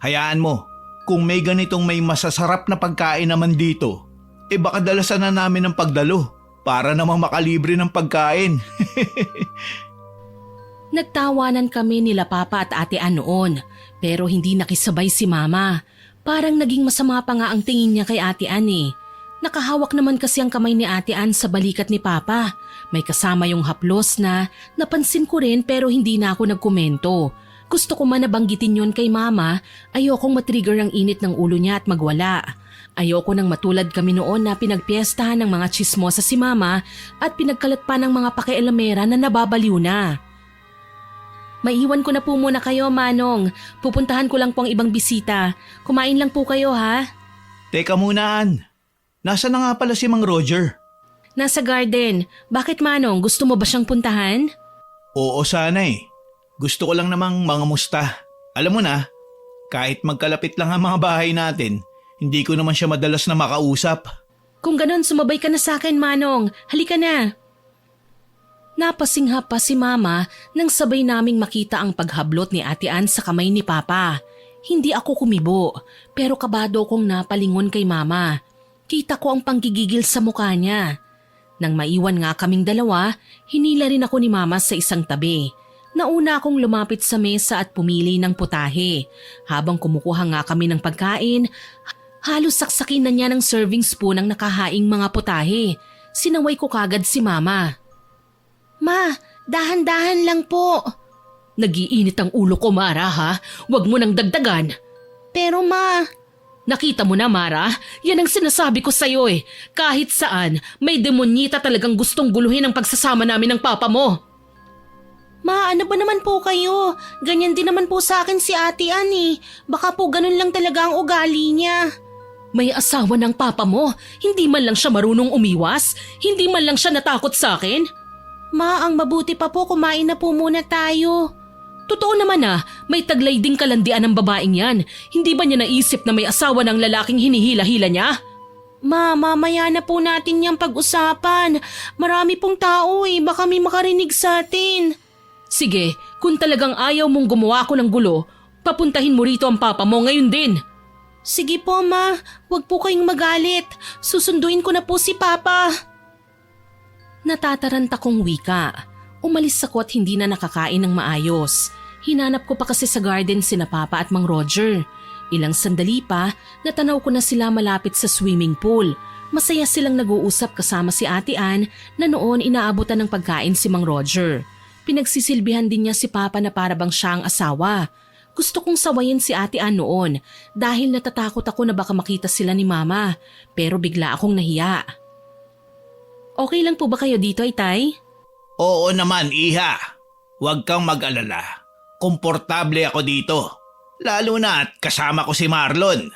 Hayaan mo, kung may ganitong may masasarap na pagkain naman dito, baka dalasan na namin ng pagdalo para namang makalibre ng pagkain. Nagtawanan kami nila Papa at Ate Ann noon, pero hindi nakisabay si Mama. Parang naging masama pa nga ang tingin niya kay Ate Ann eh. Nakahawak naman kasi ang kamay ni Ate Ann sa balikat ni Papa. May kasama yung haplos na napansin ko rin pero hindi na ako nagkomento. Gusto ko man nabanggitin yun kay Mama, ayokong matrigger ang init ng ulo niya at magwala. Ayoko nang matulad kami noon na pinagpiestahan ng mga chismosa si Mama at pinagkalat pa ng mga pakialamera na nababaliw na. Maiwan ko na po muna kayo, Manong. Pupuntahan ko lang po ang ibang bisita. Kumain lang po kayo, ha? Teka muna, Ann. Nasaan na nga pala si Mang Roger? Nasa garden. Bakit, Manong? Gusto mo ba siyang puntahan? Oo, sana eh. Gusto ko lang namang mangamusta. Alam mo na, kahit magkalapit lang ang mga bahay natin, hindi ko naman siya madalas na makausap. Kung ganon, sumabay ka na sa akin, Manong. Halika na. Napasingha pa si Mama nang sabay naming makita ang paghablot ni Ate Ann sa kamay ni Papa. Hindi ako kumibo, pero kabado kong napalingon kay Mama. Kita ko ang panggigigil sa mukha niya. Nang maiwan nga kaming dalawa, hinila rin ako ni Mama sa isang tabi. Nauna akong lumapit sa mesa at pumili ng putahe. Habang kumukuha nga kami ng pagkain, halos saksakin na niya ng serving spoon ang nakahaing mga putahe. Sinaway ko kagad si Mama. Ma, dahan-dahan lang po. Nagiinit ang ulo ko, Mara, ha? Huwag mo nang dagdagan. Pero ma, Nakita mo na, Mara? Yan ang sinasabi ko sa'yo eh. Kahit saan, may demonyita talagang gustong guluhin ang pagsasama namin ng papa mo. ma, ano ba naman po kayo? Ganyan din naman po sa akin si Ate Annie. Baka po ganun lang talaga ang ugali niya. May asawa ng papa mo. Hindi man lang siya marunong umiwas. Hindi man lang siya natakot sa akin. Ma, ang mabuti pa po kumain na po muna tayo. Totoo naman may taglay ding kalandian ng babaeng yan. Hindi ba niya naisip na may asawa ng lalaking hinihila-hila niya? Ma, mamaya na po natin niyang pag-usapan. Marami pong tao baka may makarinig sa atin. Sige, kung talagang ayaw mong gumawa ko ng gulo, papuntahin mo rito ang papa mo ngayon din. Sige po ma, huwag po kayong magalit. Susunduin ko na po si Papa. Natataranta kong wika. Umalis ako at hindi na nakakain ng maayos. Hinanap ko pa kasi sa garden sina Papa at Mang Roger. Ilang sandali pa, natanaw ko na sila malapit sa swimming pool. Masaya silang nag-uusap kasama si Ate Ann na noon inaabutan ng pagkain si Mang Roger. Pinagsisilbihan din niya si Papa na parabang siya ang asawa. Gusto kong sawayin si Ate Ann noon dahil natatakot ako na baka makita sila ni Mama. Pero bigla akong nahiya. Okay lang po ba kayo dito, Itay? Oo naman, Iha. Huwag kang mag-alala. Komportable ako dito. Lalo na at kasama ko si Marlon.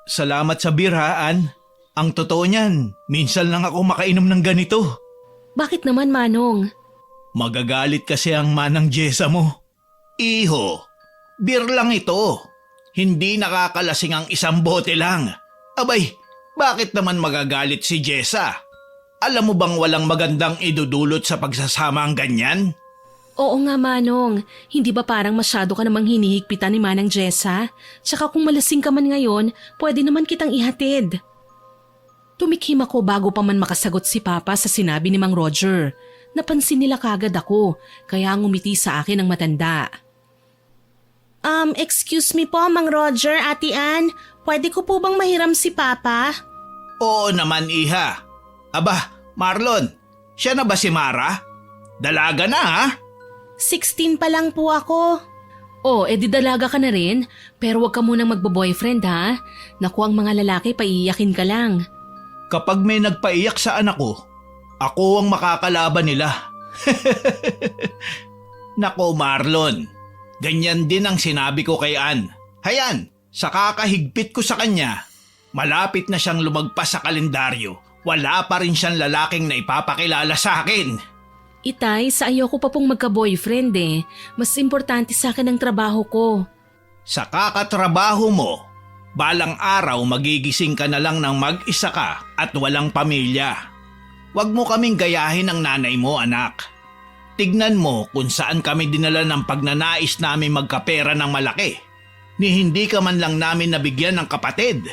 Salamat sa birhaan. Ang totoo niyan, minsan lang ako makainom ng ganito. Bakit naman, Manong? Magagalit kasi ang manang Jessa mo. Iho, beer lang ito. Hindi nakakalasing ang isang bote lang. Abay, bakit naman magagalit si Jessa? Alam mo bang walang magandang idudulot sa pagsasama ang ganyan? Oo nga, Manong. Hindi ba parang masyado ka namang hinihigpitan ni Manang Jessa? Tsaka kung malasing ka man ngayon, pwede naman kitang ihatid. Tumikhim ako bago pa man makasagot si Papa sa sinabi ni Mang Roger. Napansin nila kagad ako, kaya ngumiti sa akin ang matanda. Excuse me po, Mang Roger, Ate Ann. Pwede ko po bang mahiram si Papa? Oo naman, Iha. Aba, Marlon, siya na ba si Mara? Dalaga na ha? 16 pa lang po ako. Edi dalaga ka na rin, pero wag ka munang magbo-boyfriend ha. Naku, ang mga lalaki paiiyakin ka lang. Kapag may nagpaiyak sa anak ko, ako ang makakalaban nila. Nako Marlon, ganyan din ang sinabi ko kay Ann. Hayan, sa kakahigpit ko sa kanya, malapit na siyang lumagpas sa kalendaryo. Wala pa rin siyang lalaking na ipapakilala sa akin. Itay, sa ayoko pa pong magka-boyfriend eh. Mas importante sa akin ang trabaho ko. Sa kakatrabaho mo, balang araw magigising ka na lang ng mag-isa ka at walang pamilya. Huwag mo kaming gayahin ang nanay mo, anak. Tignan mo kung saan kami dinala ng pagnanais namin magkapera ng malaki. Ni hindi ka man lang namin nabigyan ng kapatid.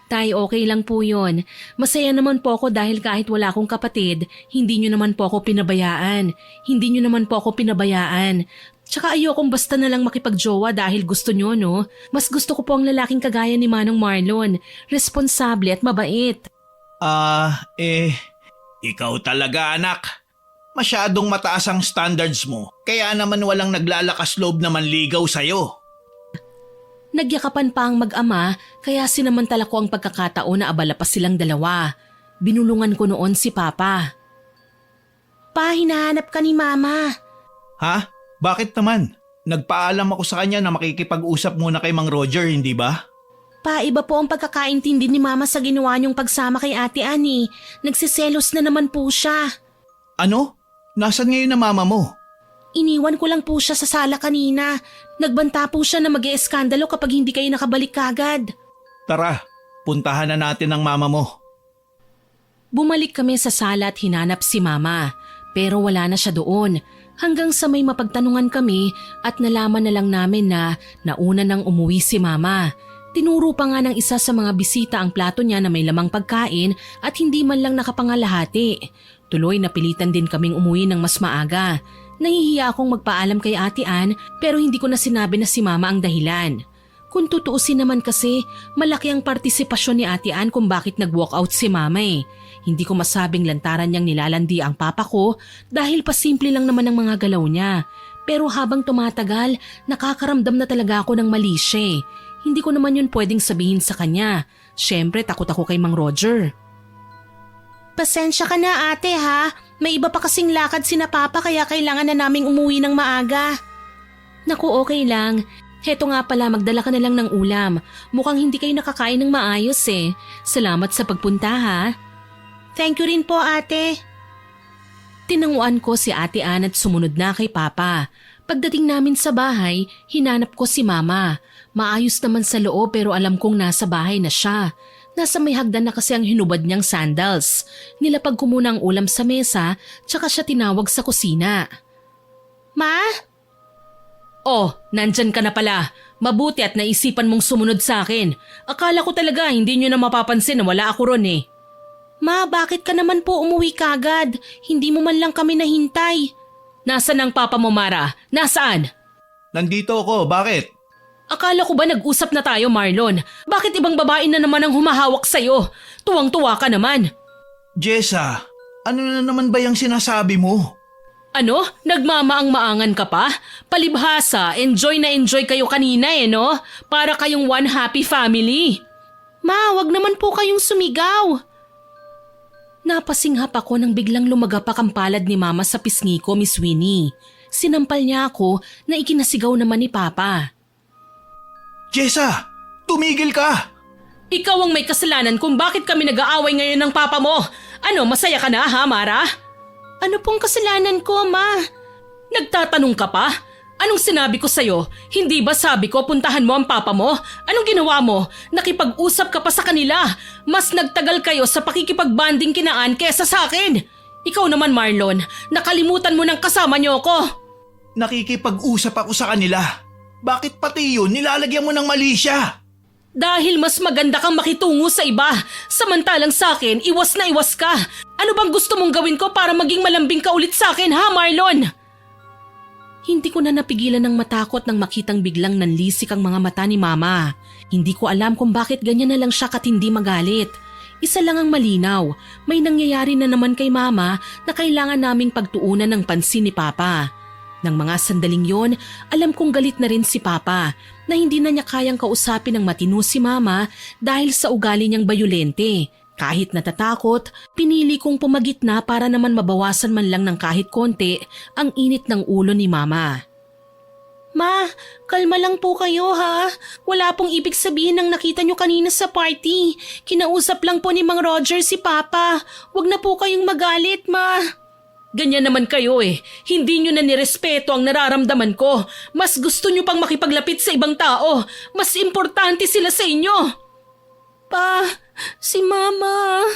Tay, okay lang po yun. Masaya naman po ako dahil kahit wala akong kapatid, hindi nyo naman po ako pinabayaan. Hindi nyo naman po ako pinabayaan. Tsaka ayokong basta na lang makipagjowa dahil gusto nyo, no? Mas gusto ko po ang lalaking kagaya ni Manong Marlon. Responsable at mabait. Ikaw talaga anak. Masyadong mataas ang standards mo. Kaya naman walang naglalakas loob na manligaw sa'yo. Nagyakapan pa ang mag-ama kaya sinamantala ko ang pagkakataon na abala pa silang dalawa. Binulungan ko noon si Papa. Pa, hinahanap ka ni Mama. Ha? Bakit naman? Nagpaalam ako sa kanya na makikipag-usap muna kay Mang Roger, hindi ba? Pa, iba po ang pagkakaintindi ni Mama sa ginawa niyong pagsama kay Ate Annie. Nagsiselos na naman po siya. Ano? Nasaan ngayon na mama mo? Iniwan ko lang po siya sa sala kanina. Nagbanta po siya na mag-ieskandalo kapag hindi kayo nakabalik kagad. Tara, puntahan na natin ang mama mo. Bumalik kami sa sala at hinanap si Mama. Pero wala na siya doon. Hanggang sa may mapagtanungan kami at nalaman na lang namin na nauna nang umuwi si Mama. Tinuro pa nga ng isa sa mga bisita ang plato niya na may lamang pagkain at hindi man lang nakapangalahati. Tuloy napilitan din kaming umuwi ng mas maaga. Nahihiya akong magpaalam kay Ate Ann pero hindi ko na sinabi na si Mama ang dahilan. Kung tutuusin naman kasi, malaki ang partisipasyon ni Ate Ann kung bakit nag-walkout si Mama eh. Hindi ko masabing lantaran niyang nilalandi ang papa ko dahil pasimple lang naman ang mga galaw niya. Pero habang tumatagal, nakakaramdam na talaga ako ng mali siya eh. Hindi ko naman yun pwedeng sabihin sa kanya. Siyempre takot ako kay Mang Roger. Pasensya ka na ate ha. May iba pa kasing lakad sina Papa kaya kailangan na naming umuwi ng maaga. Naku, okay lang. Heto nga pala, magdala ka na lang ng ulam. Mukhang hindi kayo nakakain ng maayos eh. Salamat sa pagpunta ha. Thank you rin po ate. Tinanguan ko si Ate Ann at sumunod na kay Papa. Pagdating namin sa bahay, hinanap ko si Mama. Maayos naman sa loob pero alam kong nasa bahay na siya. Nasa may hagdan na kasi ang hinubad niyang sandals. Nilapag ko muna ang ulam sa mesa, tsaka siya tinawag sa kusina. Ma? Oh, nandyan ka na pala. Mabuti at naisipan mong sumunod sa akin. Akala ko talaga hindi niyo na mapapansin na wala ako ron eh. Ma, bakit ka naman po umuwi kagad? Hindi mo man lang kami nahintay. Nasaan ang papa mo, Mara? Nasaan? Nandito ako, bakit? Akala ko ba nag-usap na tayo, Marlon? Bakit ibang babae na naman ang humahawak sa'yo? Tuwang-tuwa ka naman. Jessa, ano na naman ba yung sinasabi mo? Ano? Nagmamaang-maangan ka pa? Palibhasa, enjoy na enjoy kayo kanina eh, no? Para kayong one happy family. Ma, wag naman po kayong sumigaw. Napasinghap ako nang biglang lumagapak ang palad ni Mama sa pisngi ko, Miss Winnie. Sinampal niya ako na ikinasigaw naman ni Papa. Jessa, tumigil ka! Ikaw ang may kasalanan kung bakit kami nag-aaway ngayon ng Papa mo. Ano, masaya ka na ha, Mara? Ano pong kasalanan ko, Ma? Nagtatanong ka pa? Anong sinabi ko sa'yo? Hindi ba sabi ko puntahan mo ang papa mo? Anong ginawa mo? Nakipag-usap ka pa sa kanila. Mas nagtagal kayo sa pakikipag-banding kinaan kesa sa akin. Ikaw naman, Marlon, nakalimutan mo ng kasama niyo ako. Nakikipag-usap ako sa kanila. Bakit pati yun nilalagyan mo ng mali siya? Dahil mas maganda kang makitungo sa iba. Samantalang sa akin, iwas na iwas ka. Ano bang gusto mong gawin ko para maging malambing ka ulit sa akin, ha, Marlon? Hindi ko na napigilan ng matakot nang makitang biglang nanlisik ang mga mata ni Mama. Hindi ko alam kung bakit ganyan na lang siya katindi magalit. Isa lang ang malinaw, may nangyayari na naman kay Mama na kailangan naming pagtuunan ng pansin ni Papa. Nang mga sandaling yon, alam kong galit na rin si Papa na hindi na niya kayang kausapin ng matino si Mama dahil sa ugali niyang bayolente. Kahit natatakot, pinili kong pumagitna para naman mabawasan man lang ng kahit konti ang init ng ulo ni Mama. Ma, kalma lang po kayo ha. Wala pong ibig sabihin ng nakita nyo kanina sa party. Kinausap lang po ni Mang Roger si Papa. Huwag na po kayong magalit, Ma. Ganyan naman kayo eh. Hindi nyo na nirespeto ang nararamdaman ko. Mas gusto nyo pang makipaglapit sa ibang tao. Mas importante sila sa inyo. Pa, si Mama.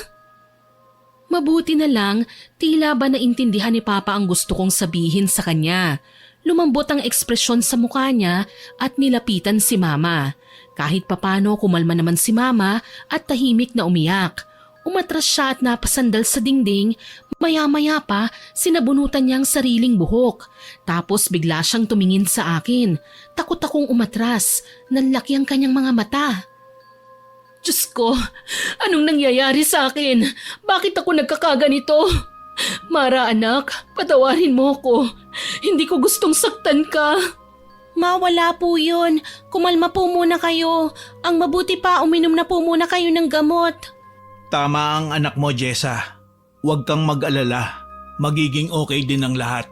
Mabuti na lang, tila ba naintindihan ni Papa ang gusto kong sabihin sa kanya. Lumambot ang ekspresyon sa mukha niya at nilapitan si Mama. Kahit papano kumalma naman si Mama at tahimik na umiyak. Umatras siya at napasandal sa dingding. Maya-maya pa, sinabunutan niya ang sariling buhok. Tapos bigla siyang tumingin sa akin. Takot akong umatras. Nanlaki ang kanyang mga mata. Diyos ko, anong nangyayari sa akin? Bakit ako nagkakaganito? Mara anak, patawarin mo ko. Hindi ko gustong saktan ka. Ma, wala po yun. Kumalma po muna kayo. Ang mabuti pa, uminom na po muna kayo ng gamot. Tama ang anak mo, Jessa. Huwag kang mag-alala. Magiging okay din ang lahat.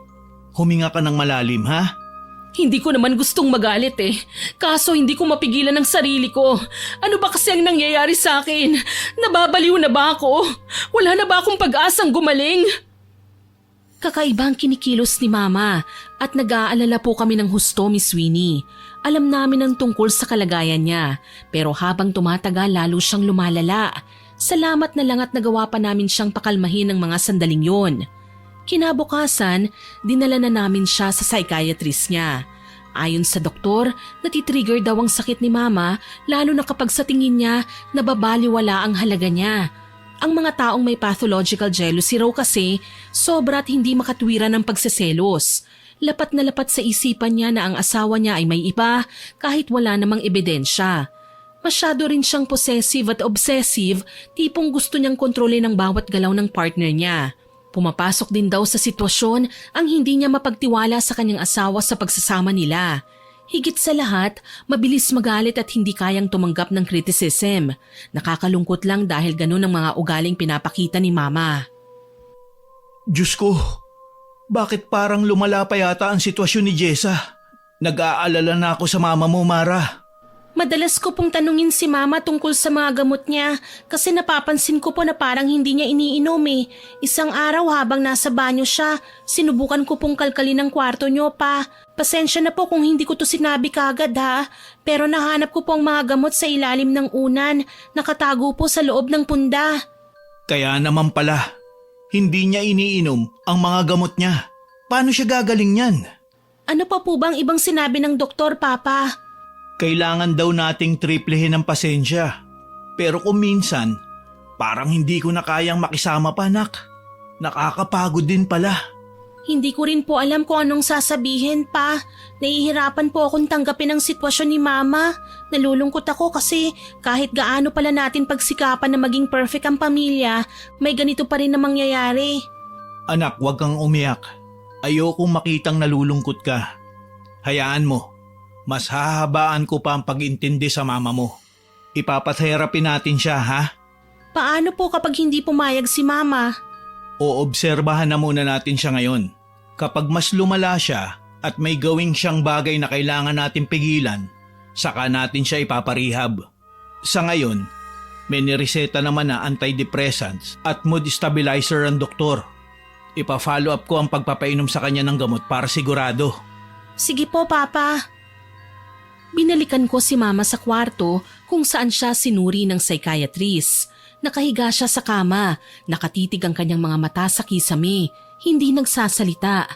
Huminga ka ng malalim, ha? Hindi ko naman gustong magalit eh. Kaso hindi ko mapigilan ang sarili ko. Ano ba kasi ang nangyayari sa akin? Nababaliw na ba ako? Wala na ba akong pag-asang gumaling? Kakaiba ang kinikilos ni Mama at nag-aalala po kami ng husto, Miss Winnie. Alam namin ang tungkol sa kalagayan niya, pero habang tumatagal lalo siyang lumalala. Salamat na lang at nagawa pa namin siyang pakalmahin ng mga sandaling yon. Kinabukasan, dinala na namin siya sa psychiatrist niya. Ayon sa doktor, natitrigger daw ang sakit ni Mama lalo na kapag sa tingin niya nababaliwala ang halaga niya. Ang mga taong may pathological jealousy raw kasi sobra at hindi makatwiran ng pagseselos. Lapat na lapat sa isipan niya na ang asawa niya ay may iba kahit wala namang ebidensya. Masyado rin siyang possessive at obsessive, tipong gusto niyang kontrolin ang bawat galaw ng partner niya. Pumapasok din daw sa sitwasyon ang hindi niya mapagtiwala sa kanyang asawa sa pagsasama nila. Higit sa lahat, mabilis magalit at hindi kayang tumanggap ng criticism. Nakakalungkot lang dahil ganun ang mga ugaling pinapakita ni Mama. Diyos ko, bakit parang lumala pa yata ang sitwasyon ni Jessa? Nag-aalala na ako sa mama mo, Mara. Madalas ko pong tanungin si Mama tungkol sa mga gamot niya kasi napapansin ko po na parang hindi niya iniinom eh. Isang araw habang nasa banyo siya, sinubukan ko pong kalkalin ang kwarto niyo pa. Pasensya na po kung hindi ko to sinabi kagad ha. Pero nahanap ko po ang mga gamot sa ilalim ng unan, nakatago po sa loob ng punda. Kaya naman pala, hindi niya iniinom ang mga gamot niya. Paano siya gagaling yan? Ano pa po bang ibang sinabi ng doktor, Papa? Kailangan daw nating triplehin ang pasensya. Pero kung minsan, parang hindi ko na kayang makisama pa, nak. Nakakapagod din pala. Hindi ko rin po alam kung anong sasabihin pa. Nahihirapan po akong tanggapin ang sitwasyon ni Mama. Nalulungkot ako kasi kahit gaano pala natin pagsikapan na maging perfect ang pamilya, may ganito pa rin na mangyayari. Anak, huwag kang umiyak. Ayokong makitang nalulungkot ka. Hayaan mo. Mas hahabaan ko pa ang pag-intindi sa mama mo. Ipapatherapy natin siya, ha? Paano po kapag hindi pumayag si Mama? Oobserbahan na muna natin siya ngayon. Kapag mas lumala siya at may gawing siyang bagay na kailangan natin pigilan, saka natin siya ipaparehab. Sa ngayon, may nireseta naman na antidepressants at mood stabilizer ang doktor. Ipa-follow up ko ang pagpapainom sa kanya ng gamot para sigurado. Sige po, Papa. Binalikan ko si Mama sa kwarto kung saan siya sinuri ng psychiatrist. Nakahiga siya sa kama, nakatitig ang kanyang mga mata sa kisame, hindi nagsasalita.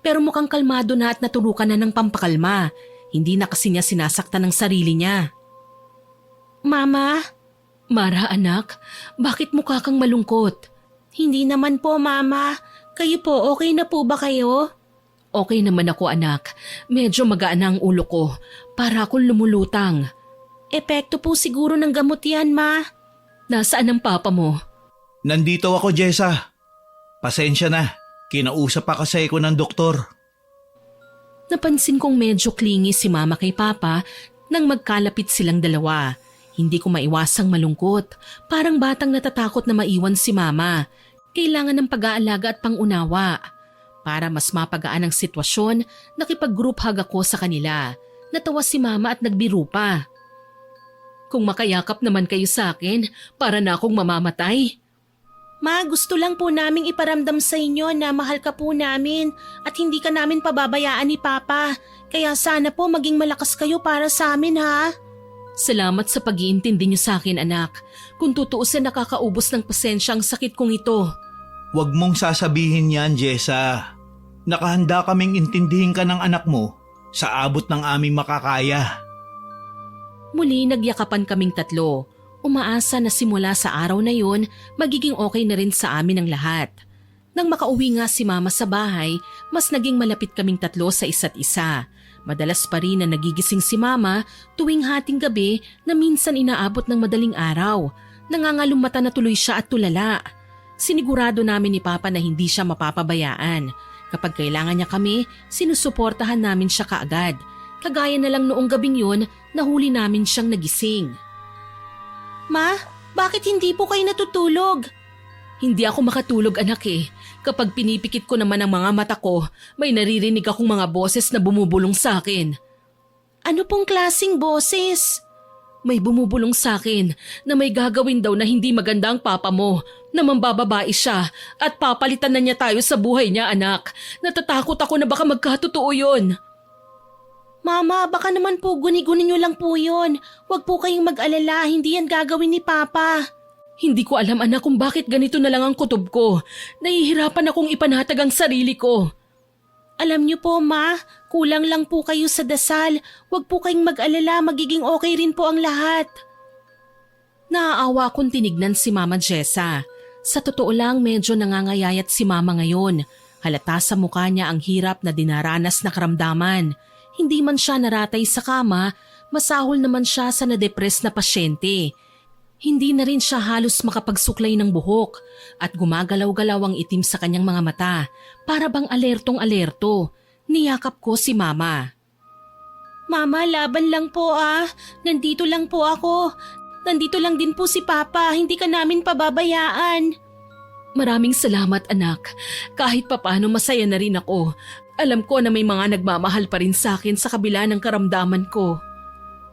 Pero mukhang kalmado na at naturukan na ng pampakalma. Hindi na kasi niya sinasaktan ng sarili niya. Mama? Mara anak, bakit mukha kang malungkot? Hindi naman po, Mama. Kayo po, okay na po ba kayo? Okay naman ako anak, medyo magaan na ang ulo ko, para akong lumulutang. Epekto po siguro ng gamot yan, Ma. Nasaan ang papa mo? Nandito ako, Jessa. Pasensya na, kinausap pa kasi ako ng doktor. Napansin kong medyo clingy si Mama kay Papa nang magkalapit silang dalawa. Hindi ko maiwasang malungkot, parang batang natatakot na maiwan si Mama. Kailangan ng pag-aalaga at pangunawa. Para mas mapagaan ang sitwasyon, nakipag-group hug ako sa kanila. Natawa si Mama at nagbiro pa. Kung makayakap naman kayo sa akin, para na akong mamamatay. Ma, gusto lang po naming iparamdam sa inyo na mahal ka po namin at hindi ka namin pababayaan ni Papa. Kaya sana po maging malakas kayo para sa amin, ha? Salamat sa pag-iintindi niyo sa akin, anak. Kung tutuusin, nakakaubos ng pasensya ang sakit kong ito. Huwag mong sasabihin yan, Jessa. Nakahanda kaming intindihin ka ng anak mo sa abot ng aming makakaya. Muli nagyakapan kaming tatlo. Umaasa na simula sa araw na yun, magiging okay na rin sa amin ang lahat. Nang makauwi nga si Mama sa bahay, mas naging malapit kaming tatlo sa isa't isa. Madalas pa rin na nagigising si Mama tuwing hating gabi na minsan inaabot ng madaling araw. Nangangalumata na tuloy siya at tulala. Sinigurado namin ni Papa na hindi siya mapapabayaan. Kapag kailangan niya kami, sinusuportahan namin siya kaagad. Kagaya na lang noong gabing yun, nahuli namin siyang nagising. Ma, bakit hindi po kayo natutulog? Hindi ako makatulog anak eh. Kapag pinipikit ko naman ang mga mata ko, may naririnig akong mga boses na bumubulong sa akin. Ano pong klaseng boses? May bumubulong sa akin na may gagawin daw na hindi maganda ang papa mo, na mambababae siya at papalitan na niya tayo sa buhay niya anak. Natatakot ako na baka magkatotoo yun. Mama, baka naman po guni-guni niyo lang po yun. Huwag po kayong mag-alala, hindi yan gagawin ni Papa. Hindi ko alam anak kung bakit ganito na lang ang kutob ko. Nahihirapan akong ipanatag ang sarili ko. Alam niyo po ma, kulang lang po kayo sa dasal. Huwag po kayong mag-alala, magiging okay rin po ang lahat. Naaawa kong tinignan si Mama Jessa. Sa totoo lang medyo nangangayayat si Mama ngayon. Halata sa mukha niya ang hirap na dinaranas na karamdaman. Hindi man siya naratay sa kama, masahol naman siya sa nadepress na pasyente. Hindi na rin siya halos makapagsuklay ng buhok at gumagalaw-galaw ang itim sa kanyang mga mata para bang alertong-alerto. Niyakap ko si Mama. Mama, laban lang po ah. Nandito lang po ako. Nandito lang din po si Papa. Hindi ka namin pababayaan. Maraming salamat anak. Kahit papano masaya na rin ako. Alam ko na may mga nagmamahal pa rin sa akin sa kabila ng karamdaman ko.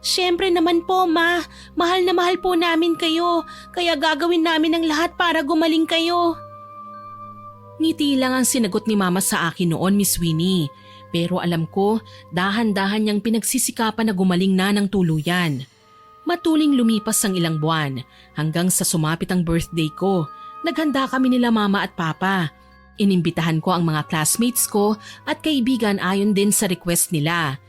Siyempre naman po ma, mahal na mahal po namin kayo. Kaya gagawin namin ang lahat para gumaling kayo. Ngiti lang ang sinagot ni Mama sa akin noon, Miss Winnie. Pero alam ko, dahan-dahan niyang pinagsisikapan na gumaling na ng tuluyan. Matuling lumipas ang ilang buwan hanggang sa sumapit ang birthday ko. Naghanda kami nila Mama at Papa. Inimbitahan ko ang mga classmates ko at kaibigan ayon din sa request nila.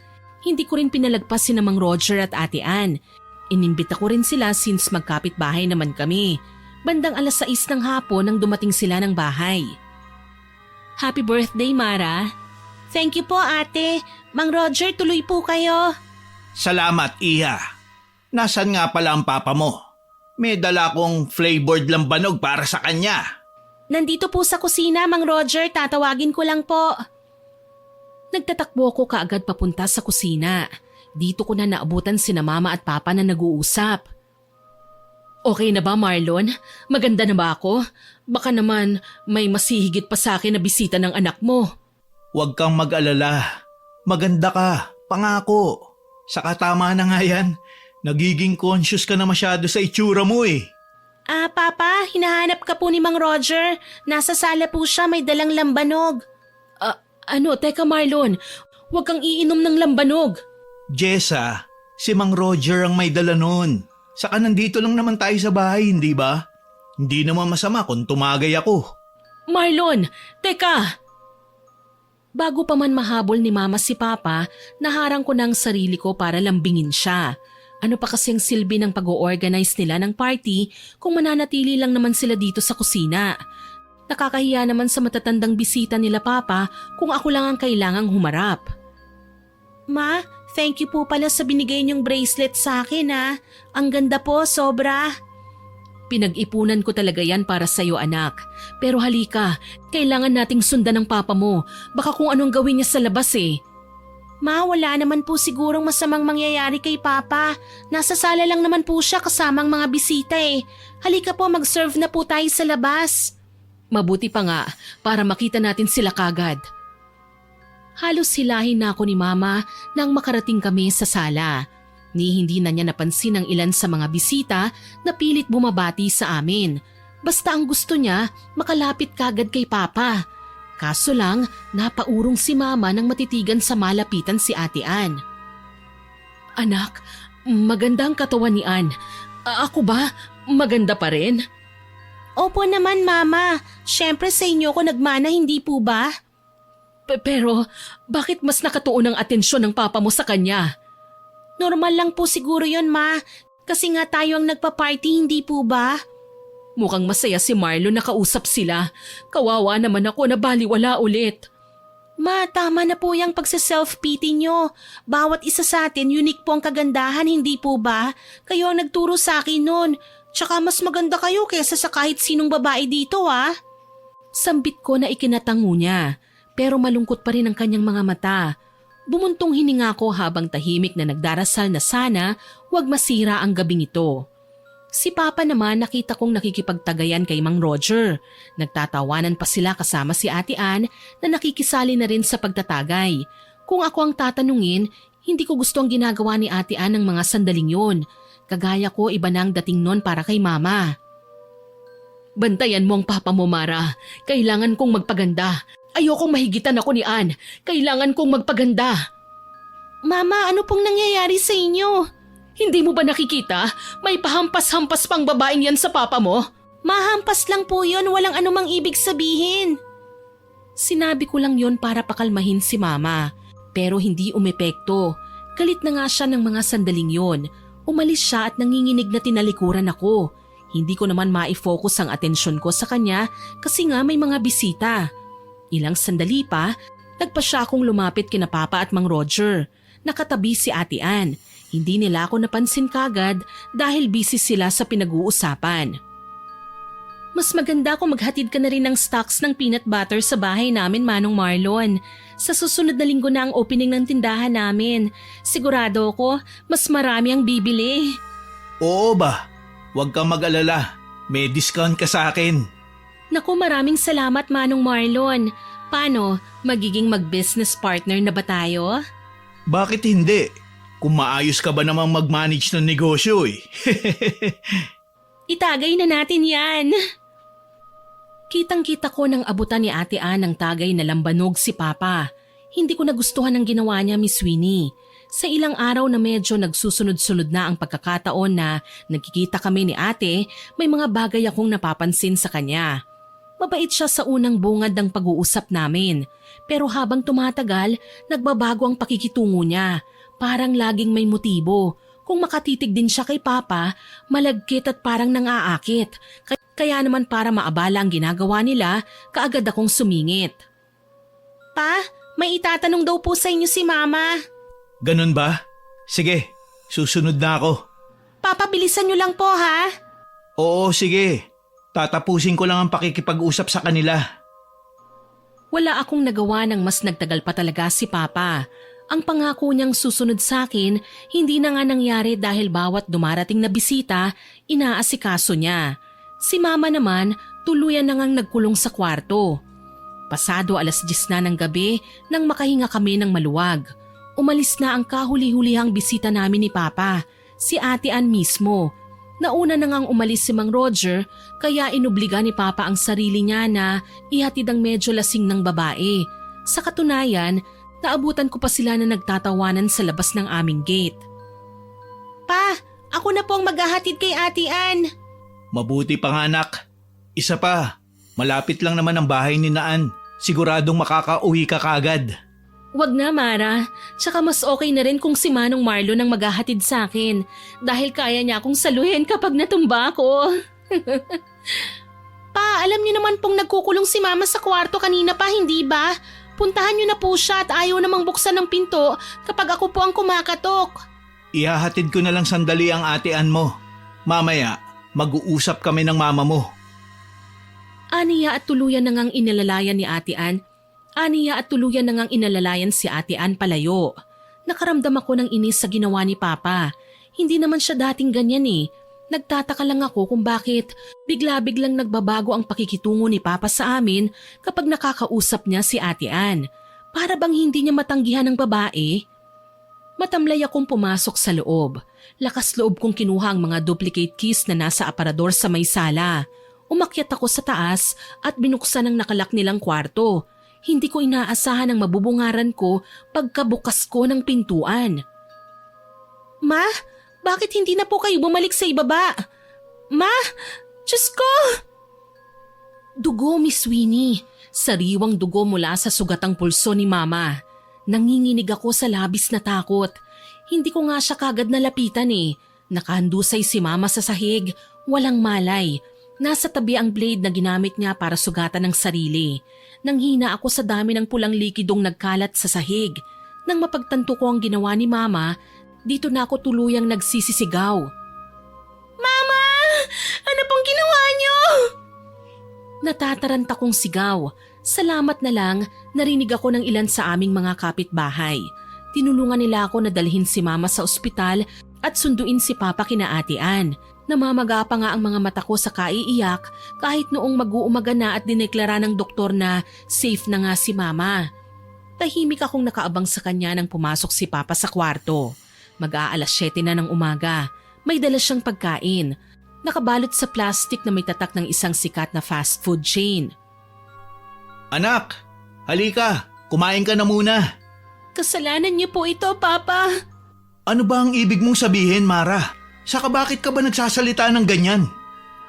Hindi ko rin pinalagpas si Mang Roger at Ate Ann. Inimbita ko rin sila since magkapit-bahay naman kami. Bandang 6:00 ng hapon nang dumating sila ng bahay. Happy birthday, Mara. Thank you po, ate. Mang Roger, tuloy po kayo. Salamat, Iha. Nasaan nga pala ang papa mo? May dala kong flavored lambanog para sa kanya. Nandito po sa kusina, Mang Roger. Tatawagin ko lang po. Nagtatakbo ko kaagad papunta sa kusina. Dito ko na naabutan sina Mama at Papa na nag-uusap. Okay na ba, Marlon? Maganda na ba ako? Baka naman may masihigit pa sa akin na bisita ng anak mo. Huwag kang mag-alala. Maganda ka, pangako. Saka tama na nga yan. Nagiging conscious ka na masyado sa itsura mo eh. Papa, hinahanap ka po ni Mang Roger. Nasa sala po siya, may dalang lambanog. Teka Marlon, huwag kang iinom ng lambanog. Jessa, si Mang Roger ang may dala nun. Saka nandito lang naman tayo sa bahay, hindi ba? Hindi naman masama kung tumagay ako. Marlon, teka! Bago pa man mahabol ni Mama si Papa, naharang ko ng sarili ko para lambingin siya. Ano pa kasi ang silbi ng pag-o-organize nila ng party kung mananatili lang naman sila dito sa kusina? Nakakahiya naman sa matatandang bisita nila Papa kung ako lang ang kailangang humarap. Ma, thank you po pala sa binigay niyong bracelet sa akin ha. Ang ganda po, sobra. Pinag-ipunan ko talaga yan para sa'yo anak. Pero halika, kailangan nating sundan ng Papa mo. Baka kung anong gawin niya sa labas eh. Ma, wala naman po sigurong masamang mangyayari kay Papa. Nasa sala lang naman po siya kasamang mga bisita eh. Halika po, mag-serve na po tayo sa labas. Mabuti pa nga para makita natin sila kagad. Halos hilahin na ako ni Mama nang makarating kami sa sala. Hindi na niya napansin ang ilan sa mga bisita na pilit bumabati sa amin. Basta ang gusto niya, makalapit kagad kay Papa. Kaso lang, napaurong si Mama nang matitigan sa malapitan si Ate Ann. Anak, maganda ang katawan ni Ann. Ako ba? Maganda pa rin? Opo naman, Mama. Siyempre sa inyo ko nagmana, hindi po ba? Pero bakit mas nakatuon ang atensyon ng Papa mo sa kanya? Normal lang po siguro yon, Ma. Kasi nga tayo ang nagpa-party, hindi po ba? Mukhang masaya si Marlon na kausap sila. Kawawa naman ako na baliwala ulit. Ma, tama na po yung pagsa-self-pity nyo. Bawat isa sa atin, unique po ang kagandahan, hindi po ba? Kayo ang nagturo sa akin nun. Tsaka mas maganda kayo kaysa sa kahit sinong babae dito, ah. Sambit ko na ikinatango niya, pero malungkot pa rin ang kanyang mga mata. Bumuntong hininga ko habang tahimik na nagdarasal na sana wag masira ang gabing ito. Si Papa naman nakita kong nakikipagtagayan kay Mang Roger. Nagtatawanan pa sila kasama si Ate Ann na nakikisali na rin sa pagtatagay. Kung ako ang tatanungin, hindi ko gusto ang ginagawa ni Ate Ann ng mga sandaling yun. Kagaya ko iba na ang dating nun para kay Mama. Bantayan mo ang Papa mo, Mara. Kailangan kong magpaganda. Ayokong mahigitan ako ni Ann. Kailangan kong magpaganda. Mama, ano pong nangyayari sa inyo? Hindi mo ba nakikita? May pahampas-hampas pang babaeng yan sa Papa mo. Mahampas lang po yun, walang anumang ibig sabihin. Sinabi ko lang yon para pakalmahin si Mama, pero hindi umepekto. Galit na nga siya ng mga sandaling yon. Umalis siya at nanginginig na tinalikuran ako. Hindi ko naman mai-focus ang atensyon ko sa kanya kasi nga may mga bisita. Ilang sandali pa, nagpa siya akong lumapit kina Papa at Mang Roger. Nakatabi si Ate Ann. Hindi nila ako napansin kagad dahil busy sila sa pinag-uusapan. Mas maganda kung maghatid ka na rin ng stocks ng peanut butter sa bahay namin, Manong Marlon. Sa susunod na linggo na ang opening ng tindahan namin. Sigurado ako, mas marami ang bibili. Oo ba? Huwag kang mag-alala. May discount ka sa akin. Naku, maraming salamat, Manong Marlon. Paano, magiging mag-business partner na ba tayo? Bakit hindi? Kung maayos ka ba namang mag-manage ng negosyo eh. Itagay na natin yan. Kitang-kita ko nang abutan ni Ate Ann ng tagay na lambanog si Papa. Hindi ko nagustuhan ang ginawa niya, Miss Winnie. Sa ilang araw na medyo nagsusunod-sunod na ang pagkakataon na nagkikita kami ni ate, may mga bagay akong napapansin sa kanya. Mabait siya sa unang bungad ng pag-uusap namin. Pero habang tumatagal, nagbabago ang pakikitungo niya. Parang laging may motibo. Kung makatitig din siya kay Papa, malagkit at parang nang-aakit. Kaya naman para maabala ang ginagawa nila, kaagad akong sumingit. Pa, may itatanong daw po sa inyo si Mama. Ganun ba? Sige, susunod na ako. Papa, bilisan niyo lang po ha. Oo, sige. Tatapusin ko lang ang pakikipag-usap sa kanila. Wala akong nagawa ng mas nagtagal pa talaga si Papa. Ang pangako niyang susunod sa akin, hindi na nga nangyari dahil bawat dumarating na bisita, inaasikaso niya. Si Mama naman, tuluyan na ngang nagkulong sa kwarto. Pasado 10:00 na ng gabi nang makahinga kami ng maluwag. Umalis na ang kahuli-hulihang bisita namin ni Papa, si Ate Ann mismo. Nauna na ngang umalis si Mang Roger kaya inobliga ni Papa ang sarili niya na ihatid ang medyo lasing ng babae. Sa katunayan, naabutan ko pa sila na nagtatawanan sa labas ng aming gate. Pa, ako na po ang maghahatid kay Ate Ann. Mabuti pa nga anak. Isa pa, malapit lang naman ang bahay ni Naan. Siguradong makakauwi ka kagad. Wag na, Mara. Tsaka mas okay na rin kung si Manong Marlon ang maghahatid sa akin dahil kaya niya akong saluhin kapag natumba ako. Pa, alam niyo naman pong nagkukulong si Mama sa kwarto kanina pa, hindi ba? Puntahan niyo na po siya at ayaw namang buksan ng pinto kapag ako po ang kumakatok. Ihahatid ko na lang sandali ang Ate Ann mo. Mamaya, mag-uusap kami ng mama mo. Aniya at tuluyan na ngang inalalayan ni Ate Ann. Aniya at tuluyan na ngang inalalayan si Ate Ann palayo. Nakaramdam ako ng inis sa ginawa ni Papa. Hindi naman siya dating ganyan eh. Nagtataka lang ako kung bakit bigla-biglang nagbabago ang pakikitungo ni Papa sa amin kapag nakakausap niya si Ate Ann. Para bang hindi niya matanggihan ng babae? Matamlay akong pumasok sa loob. Lakas loob kong kinuha ang mga duplicate keys na nasa aparador sa may sala. Umakyat ako sa taas at binuksan ang nakalak nilang kwarto. Hindi ko inaasahan ang mabubungaran ko pagkabukas ko ng pintuan. Ma, bakit hindi na po kayo bumalik sa ibaba? Ma, Diyos ko! Dugo, Miss Winnie. Sariwang dugo mula sa sugatang pulso ni Mama. Nanginginig ako sa labis na takot. Hindi ko nga siya kagad nalapitan eh. Nakahandusay si Mama sa sahig, walang malay. Nasa tabi ang blade na ginamit niya para sugatan ng sarili. Nanghina ako sa dami ng pulang likidong nagkalat sa sahig. Nang mapagtanto ko ang ginawa ni Mama, dito na ako tuluyang nagsisisigaw. Mama! Ano pong ginawa niyo? Natataranta kong sigaw. Salamat na lang, narinig ako ng ilan sa aming mga kapitbahay. Tinulungan nila ako na dalhin si Mama sa ospital at sunduin si Papa kina Ate Ann. Namamaga pa nga ang mga mata ko sa kaiiyak kahit noong mag-uumaga na at dineklara ng doktor na safe na nga si Mama. Tahimik akong nakaabang sa kanya nang pumasok si Papa sa kwarto. Mag-aalas 7 na ng umaga. May dala siyang pagkain. Nakabalot sa plastic na may tatak ng isang sikat na fast food chain. Anak, halika. Kumain ka na muna. Kasalanan niyo po ito, Papa. Ano ba ang ibig mong sabihin, Mara? Saka bakit ka ba nagsasalita ng ganyan?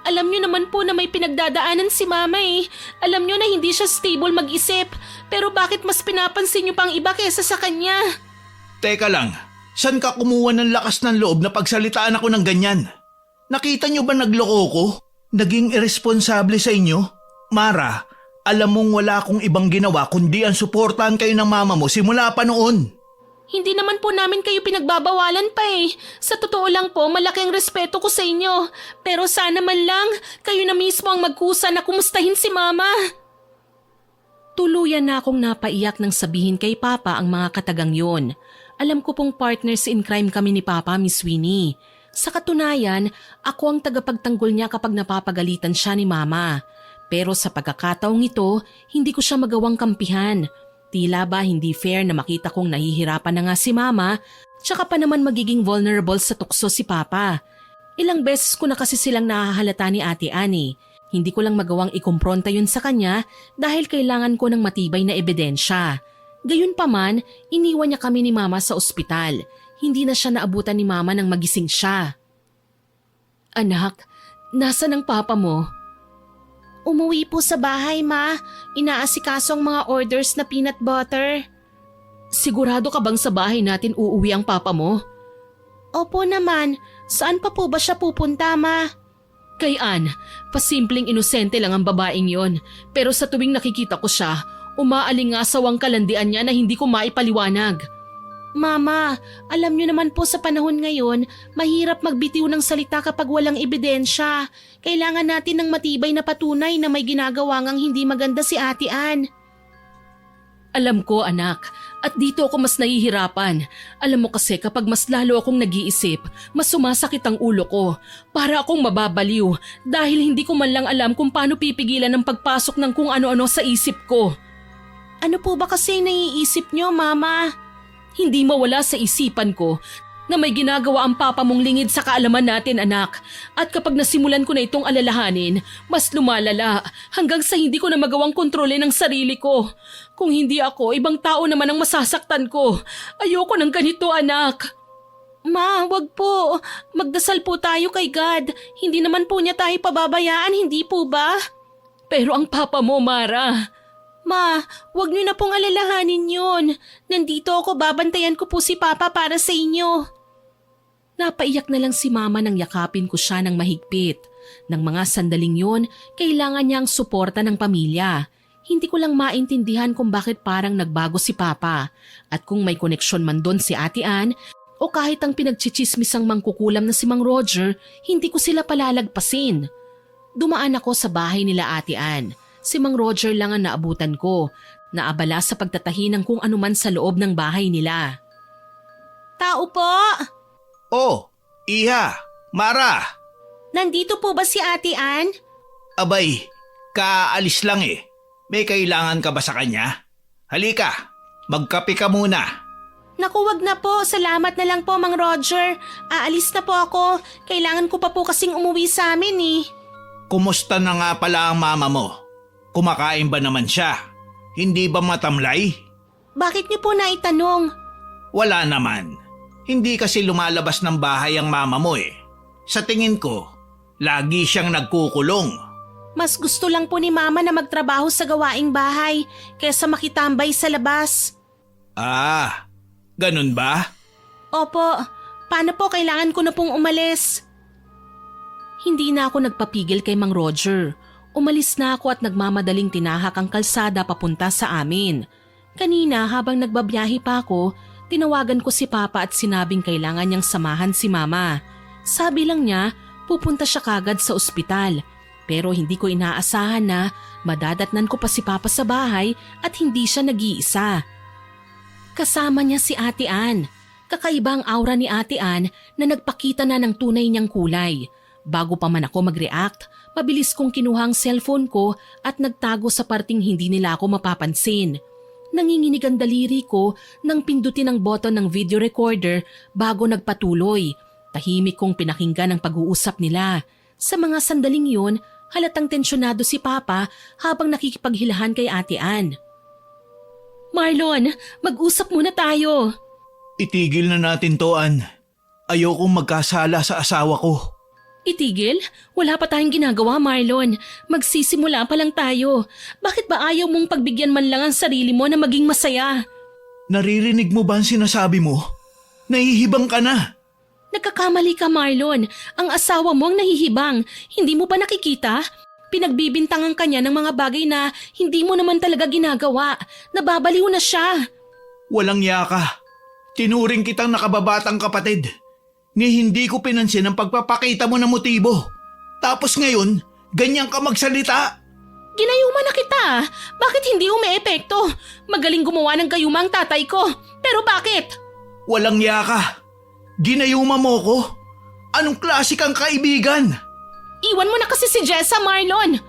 Alam niyo naman po na may pinagdadaanan si Mama eh. Alam niyo na hindi siya stable mag-isip. Pero bakit mas pinapansin niyo pang iba kaysa sa kanya? Teka lang, saan ka kumuha ng lakas ng loob na pagsalitaan ako ng ganyan? Nakita niyo ba nagloko ko? Naging irresponsable sa inyo? Mara, alam mong wala akong ibang ginawa kundi ang suportahan kayo ng mama mo simula pa noon. Hindi naman po namin kayo pinagbabawalan pa eh. Sa totoo lang po, malaking respeto ko sa inyo. Pero sana man lang, kayo na mismo ang magkusa na kumustahin si Mama. Tuluyan na akong napaiyak nang sabihin kay Papa ang mga katagang yon. Alam ko pong partners in crime kami ni Papa, Miss Winnie. Sa katunayan, ako ang tagapagtanggol niya kapag napapagalitan siya ni Mama. Pero sa pagkakataong ito, hindi ko siya magawang kampihan. Tila ba hindi fair na makita kong nahihirapan na nga si Mama, tsaka pa naman magiging vulnerable sa tukso si Papa. Ilang beses ko na kasi silang nahahalata ni Ate Annie. Hindi ko lang magawang ikumpronta yun sa kanya dahil kailangan ko ng matibay na ebidensya. Gayunpaman, iniwan niya kami ni Mama sa ospital. Hindi na siya naabutan ni Mama nang magising siya. Anak, nasaan ang Papa mo? Umuwi po sa bahay, Ma. Inaasikaso ang mga orders na peanut butter. Sigurado ka bang sa bahay natin uuwi ang Papa mo? Opo naman. Saan pa po ba siya pupunta, Ma? Kay Ann, pasimpleng inosente lang ang babaeng yon. Pero sa tuwing nakikita ko siya, umaalingasaw ang kalandian niya na hindi ko maipaliwanag. Mama, alam niyo naman po sa panahon ngayon, mahirap magbitiw ng salita kapag walang ebidensya. Kailangan natin ng matibay na patunay na may ginagawa ngang hindi maganda si Ate Ann. Alam ko, anak, at dito ako mas nahihirapan. Alam mo kasi kapag mas lalo akong nag-iisip, mas sumasakit ang ulo ko. Para akong mababaliw dahil hindi ko man lang alam kung paano pipigilan ang pagpasok ng kung ano-ano sa isip ko. Ano po ba kasi naiisip niyo, Mama? Hindi mawala sa isipan ko na may ginagawa ang Papa mong lingid sa kaalaman natin, anak. At kapag nasimulan ko na itong alalahanin, mas lumalala hanggang sa hindi ko na magawang kontrolin ang sarili ko. Kung hindi ako, ibang tao naman ang masasaktan ko. Ayoko ng ganito, anak. Ma, wag po. Magdasal po tayo kay God. Hindi naman po niya tayo pababayaan, hindi po ba? Pero ang Papa mo, Mara. Ma, wag niyo na pong alalahanin yun. Nandito ako, babantayan ko po si Papa para sa inyo. Napaiyak na lang si Mama nang yakapin ko siya ng mahigpit. Nang mga sandaling yun, kailangan niya ang suporta ng pamilya. Hindi ko lang maintindihan kung bakit parang nagbago si Papa at kung may koneksyon man doon si Ate Ann o kahit ang pinagchichismisang mangkukulam na si Mang Roger, hindi ko sila palalagpasin. Dumaan ako sa bahay nila Ate Ann. Si Mang Roger lang ang naabutan ko, naabala sa pagtatahi ng kung anuman sa loob ng bahay nila. Tao po! Oh, Iha, Mara! Nandito po ba si Ate Ann? Abay, kaalis lang eh. May kailangan ka ba sa kanya? Halika, magkape ka muna. Naku, wag na po. Salamat na lang po, Mang Roger. Aalis na po ako. Kailangan ko pa po kasing umuwi sa amin eh. Kumusta na nga pala ang mama mo? Kumakain ba naman siya? Hindi ba matamlay? Bakit niyo po naitanong? Wala naman. Hindi kasi lumalabas ng bahay ang mama mo eh. Sa tingin ko, lagi siyang nagkukulong. Mas gusto lang po ni Mama na magtrabaho sa gawaing bahay kaysa makitambay sa labas. Ah, ganun ba? Opo. Paano po kailangan ko na pong umalis? Hindi na ako nagpapigil kay Mang Roger. Umalis na ako at nagmamadaling tinahak ang kalsada papunta sa amin. Kanina habang nagbabiyahe pa ako, tinawagan ko si Papa at sinabing kailangan niyang samahan si Mama. Sabi lang niya, pupunta siya kagad sa ospital. Pero hindi ko inaasahan na madadatnan ko pa si Papa sa bahay at hindi siya nag-iisa. Kasama niya si Ate Ann. Kakaiba ang aura ni Ate Ann na nagpakita na ng tunay niyang kulay. Bago pa man ako mag-react, mabilis kong kinuha ang cellphone ko at nagtago sa parting hindi nila ako mapapansin. Nanginginig ang daliri ko nang pindutin ang button ng video recorder bago nagpatuloy. Tahimik kong pinakinggan ang pag-uusap nila. Sa mga sandaling yun, halatang tensyonado si Papa habang nakikipaghilahan kay Ate Ann. Marlon, mag-usap muna tayo. Itigil na natin to, Ann. Ayokong magkasala sa asawa ko. Itigil? Wala pa tayong ginagawa, Marlon. Magsisimula pa lang tayo. Bakit ba ayaw mong pagbigyan man lang ang sarili mo na maging masaya? Naririnig mo ba ang sinasabi mo? Nahihibang ka na. Nagkakamali ka, Marlon. Ang asawa mo ang nahihibang. Hindi mo ba nakikita? Pinagbibintangan ka niya ng mga bagay na hindi mo naman talaga ginagawa. Nababaliw na siya. Walang yaka. Tinuring kitang nakababatang kapatid. Ni hindi ko pinansin ang pagpapakita mo ng motibo. Tapos ngayon, ganyan ka magsalita. Ginayuma na kita. Bakit hindi umeepekto? Magaling gumawa ng gayuma ang tatay ko. Pero bakit? Walang yaka. Ginayuma mo ko? Anong klase kang kaibigan? Iwan mo na kasi si Jessa, Marlon.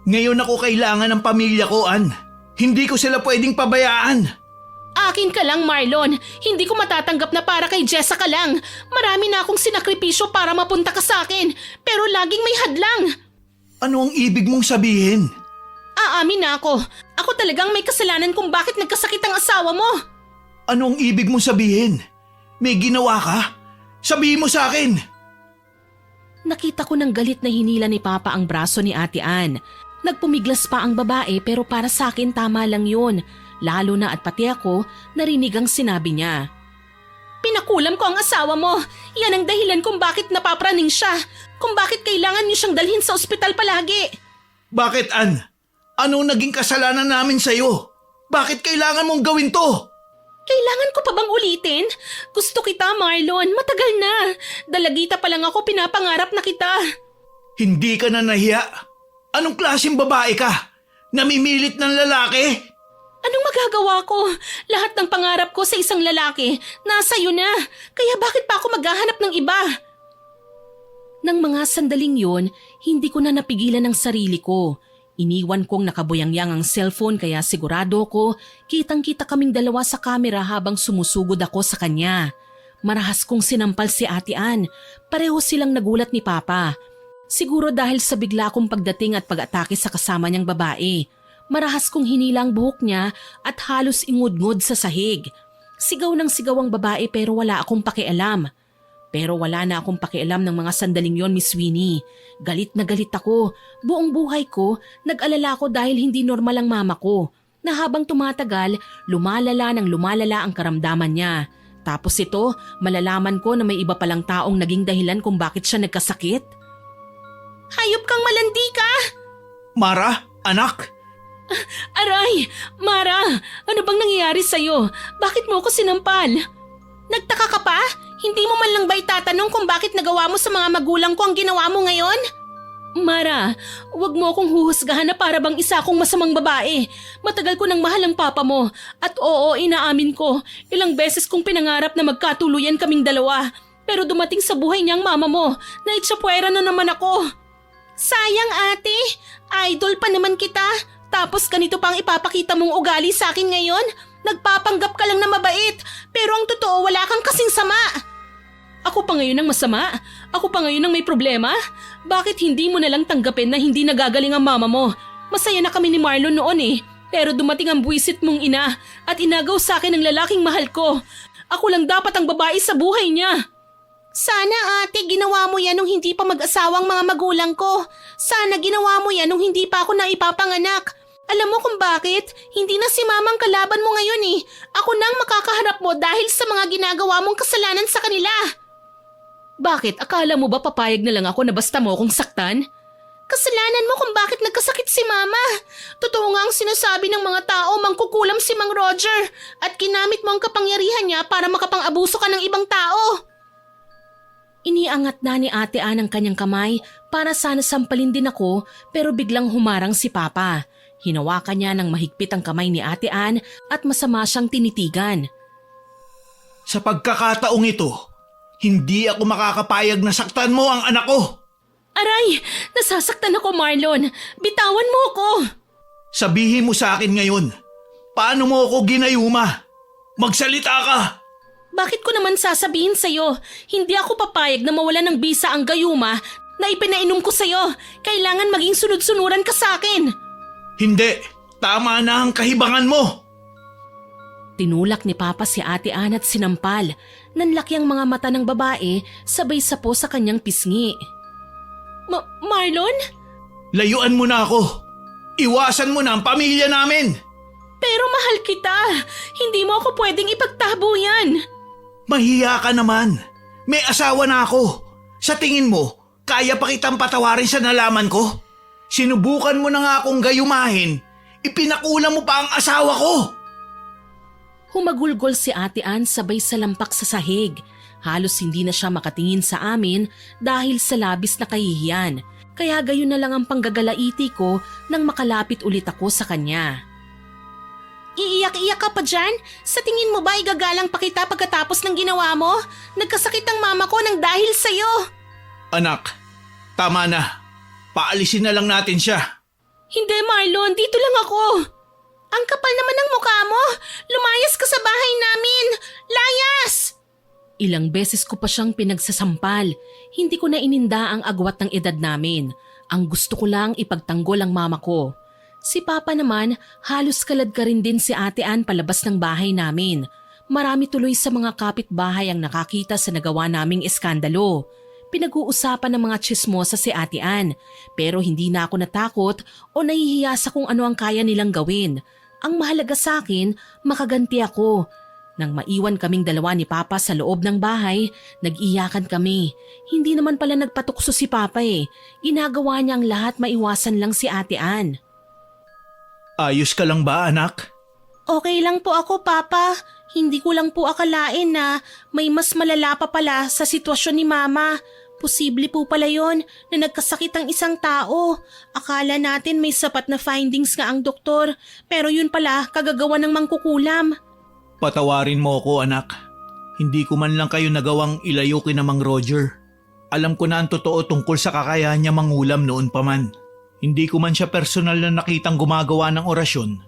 Ngayon ako kailangan ng pamilya ko, Ann. Hindi ko sila pwedeng pabayaan. Akin ka lang, Marlon. Hindi ko matatanggap na para kay Jessa ka lang. Marami na akong sinakripisyo para mapunta ka sa akin. Pero laging may hadlang. Ano ang ibig mong sabihin? Aamin na ako. Ako talagang may kasalanan kung bakit nagkasakit ang asawa mo. Ano ang ibig mong sabihin? May ginawa ka? Sabihin mo sa akin. Nakita ko ng galit na hinila ni Papa ang braso ni Ate Ann. Nagpumiglas pa ang babae pero para sa akin tama lang yun. Lalo na at pati ako narinig ang sinabi niya. Pinakulam ko ang asawa mo. Yan ang dahilan kung bakit napapraning siya. Kung bakit kailangan niyo siyang dalhin sa ospital palagi. Bakit, Ann? Ano naging kasalanan namin sa'yo? Bakit kailangan mong gawin to? Kailangan ko pa bang ulitin? Gusto kita, Marlon. Matagal na. Dalagita pa lang ako, pinapangarap na kita. Hindi ka na nahiya? Anong klaseng babae ka? Namimilit ng lalaki? Anong magagawa ko? Lahat ng pangarap ko sa isang lalaki, nasa iyo na. Kaya bakit pa ako maghahanap ng iba? Nang mga sandaling yon, hindi ko na napigilan ang sarili ko. Iniwan kong nakabuyangyang ang cellphone kaya sigurado ko kitang-kita kaming dalawa sa kamera habang sumusugod ako sa kanya. Marahas kong sinampal si Ate Ann. Pareho silang nagulat ni Papa. Siguro dahil sa bigla kong pagdating at pag-atake sa kasama niyang babae. Marahas kong hinila ang buhok niya at halos ingud-ngud sa sahig. Sigaw ng sigaw ang babae pero wala akong pakialam. Pero wala na akong pakialam ng mga sandaling yon, Miss Winnie. Galit na galit ako. Buong buhay ko, nag-alala ko dahil hindi normal ang mama ko. Na habang tumatagal, lumalala ang karamdaman niya. Tapos ito, malalaman ko na may iba palang taong naging dahilan kung bakit siya nagkasakit. Hayop kang malandi ka! Mara, anak! Aray! Mara! Ano bang nangyayari sa'yo? Bakit mo ako sinampal? Nagtaka ka pa? Hindi mo man lang ba itatanong kung bakit nagawa mo sa mga magulang ko ang ginawa mo ngayon? Mara, huwag mo akong huhusgahan na para bang isa akong masamang babae. Matagal ko nang mahal ang papa mo. At oo, inaamin ko. Ilang beses kong pinangarap na magkatuluyan kaming dalawa. Pero dumating sa buhay niya ang mama mo. Naitsapwera na naman ako. Sayang ate, idol pa naman kita. Tapos ganito pang ipapakita mong ugali sa akin ngayon? Nagpapanggap ka lang na mabait, pero ang totoo wala kang kasing sama. Ako pa ngayon ang masama? Ako pa ngayon ang may problema? Bakit hindi mo nalang tanggapin na hindi nagagaling ang mama mo? Masaya na kami ni Marlon noon eh, pero dumating ang buwisit mong ina at inagaw sa akin ang lalaking mahal ko. Ako lang dapat ang babae sa buhay niya. Sana ate ginawa mo yan nung hindi pa mag-asawang mga magulang ko. Sana ginawa mo yan nung hindi pa ako naipapanganak. Alam mo kung bakit? Hindi na si mamang kalaban mo ngayon eh. Ako nang makakaharap mo dahil sa mga ginagawa mong kasalanan sa kanila. Bakit? Akala mo ba papayag na lang ako na basta mo akong saktan? Kasalanan mo kung bakit nagkasakit si mama. Totoo nga ang sinasabi ng mga tao mangkukulam si Mang Roger at ginamit mo ang kapangyarihan niya para makapang-abuso ka ng ibang tao. Iniangat na ni Ate Ann ang kanyang kamay para sana sampalin din ako pero biglang humarang si Papa. Hinawakan niya ng mahigpit ang kamay ni Ate Ann at masama siyang tinitigan. Sa pagkakataong ito, hindi ako makakapayag na saktan mo ang anak ko. Aray! Nasasaktan ako, Marlon. Bitawan mo ako! Sabihin mo sa akin ngayon, paano mo ako ginayuma? Magsalita ka! Bakit ko naman sasabihin sa'yo? Hindi ako papayag na mawala ng bisa ang gayuma na ipinainom ko sa'yo. Kailangan maging sunod-sunuran ka sa akin. Hindi, tama na ang kahibangan mo. Tinulak ni Papa si Ate Ann at sinampal. Nanlaki ang mga mata ng babae sabay sapo sa kanyang pisngi. Marlon? Layuan mo na ako. Iwasan mo na ang pamilya namin. Pero mahal kita. Hindi mo ako pwedeng ipagtabo yan. Mahiya ka naman. May asawa na ako. Sa tingin mo, kaya pa kitang patawarin sa nalaman ko? Sinubukan mo na nga akong gayumahin. Ipinakulang mo pa ang asawa ko. Humagulgol si Ate Ann sabay salampak sa sahig. Halos hindi na siya makatingin sa amin dahil sa labis na kahihiyan. Kaya gayon na lang ang panggagalaiti ko nang makalapit ulit ako sa kanya. Iiyak-iyak ka pa dyan? Sa tingin mo ba igagalang pa kita pagkatapos ng ginawa mo? Nagkasakit ang mama ko nang dahil sa'yo. Anak, tama na. Paalisin na lang natin siya. Hindi Marlon, dito lang ako. Ang kapal naman ng mukha mo. Lumayas ka sa bahay namin. Layas! Ilang beses ko pa siyang pinagsasampal. Hindi ko na ininda ang agwat ng edad namin. Ang gusto ko lang ipagtanggol ang mama ko. Si Papa naman, halos kalad ka rin din si Ate Ann palabas ng bahay namin. Marami tuloy sa mga kapitbahay ang nakakita sa nagawa naming eskandalo. Pinag-uusapan ng mga tsismosa si Ate Ann, pero hindi na ako natakot o nahihiya sa kung ano ang kaya nilang gawin. Ang mahalaga sa akin, makaganti ako. Nang maiwan kaming dalawa ni Papa sa loob ng bahay, nag-iyakan kami. Hindi naman pala nagpatukso si Papa eh. Ginagawa niya ang lahat maiwasan lang si Ate Ann. Ayos ka lang ba, anak? Okay lang po ako, Papa. Hindi ko lang po akalain na may mas malala pa pala sa sitwasyon ni Mama. Posible po pala yon na nagkasakit ang isang tao. Akala natin may sapat na findings nga ang doktor, pero yun pala kagagawa ng mangkukulam. Patawarin mo ako, anak. Hindi ko man lang kayo nagawang ilayo kina Mang Roger. Alam ko na ang totoo tungkol sa kakayahan niya mangulam noon pa man. Hindi ko man siya personal na nakitang gumagawa ng orasyon.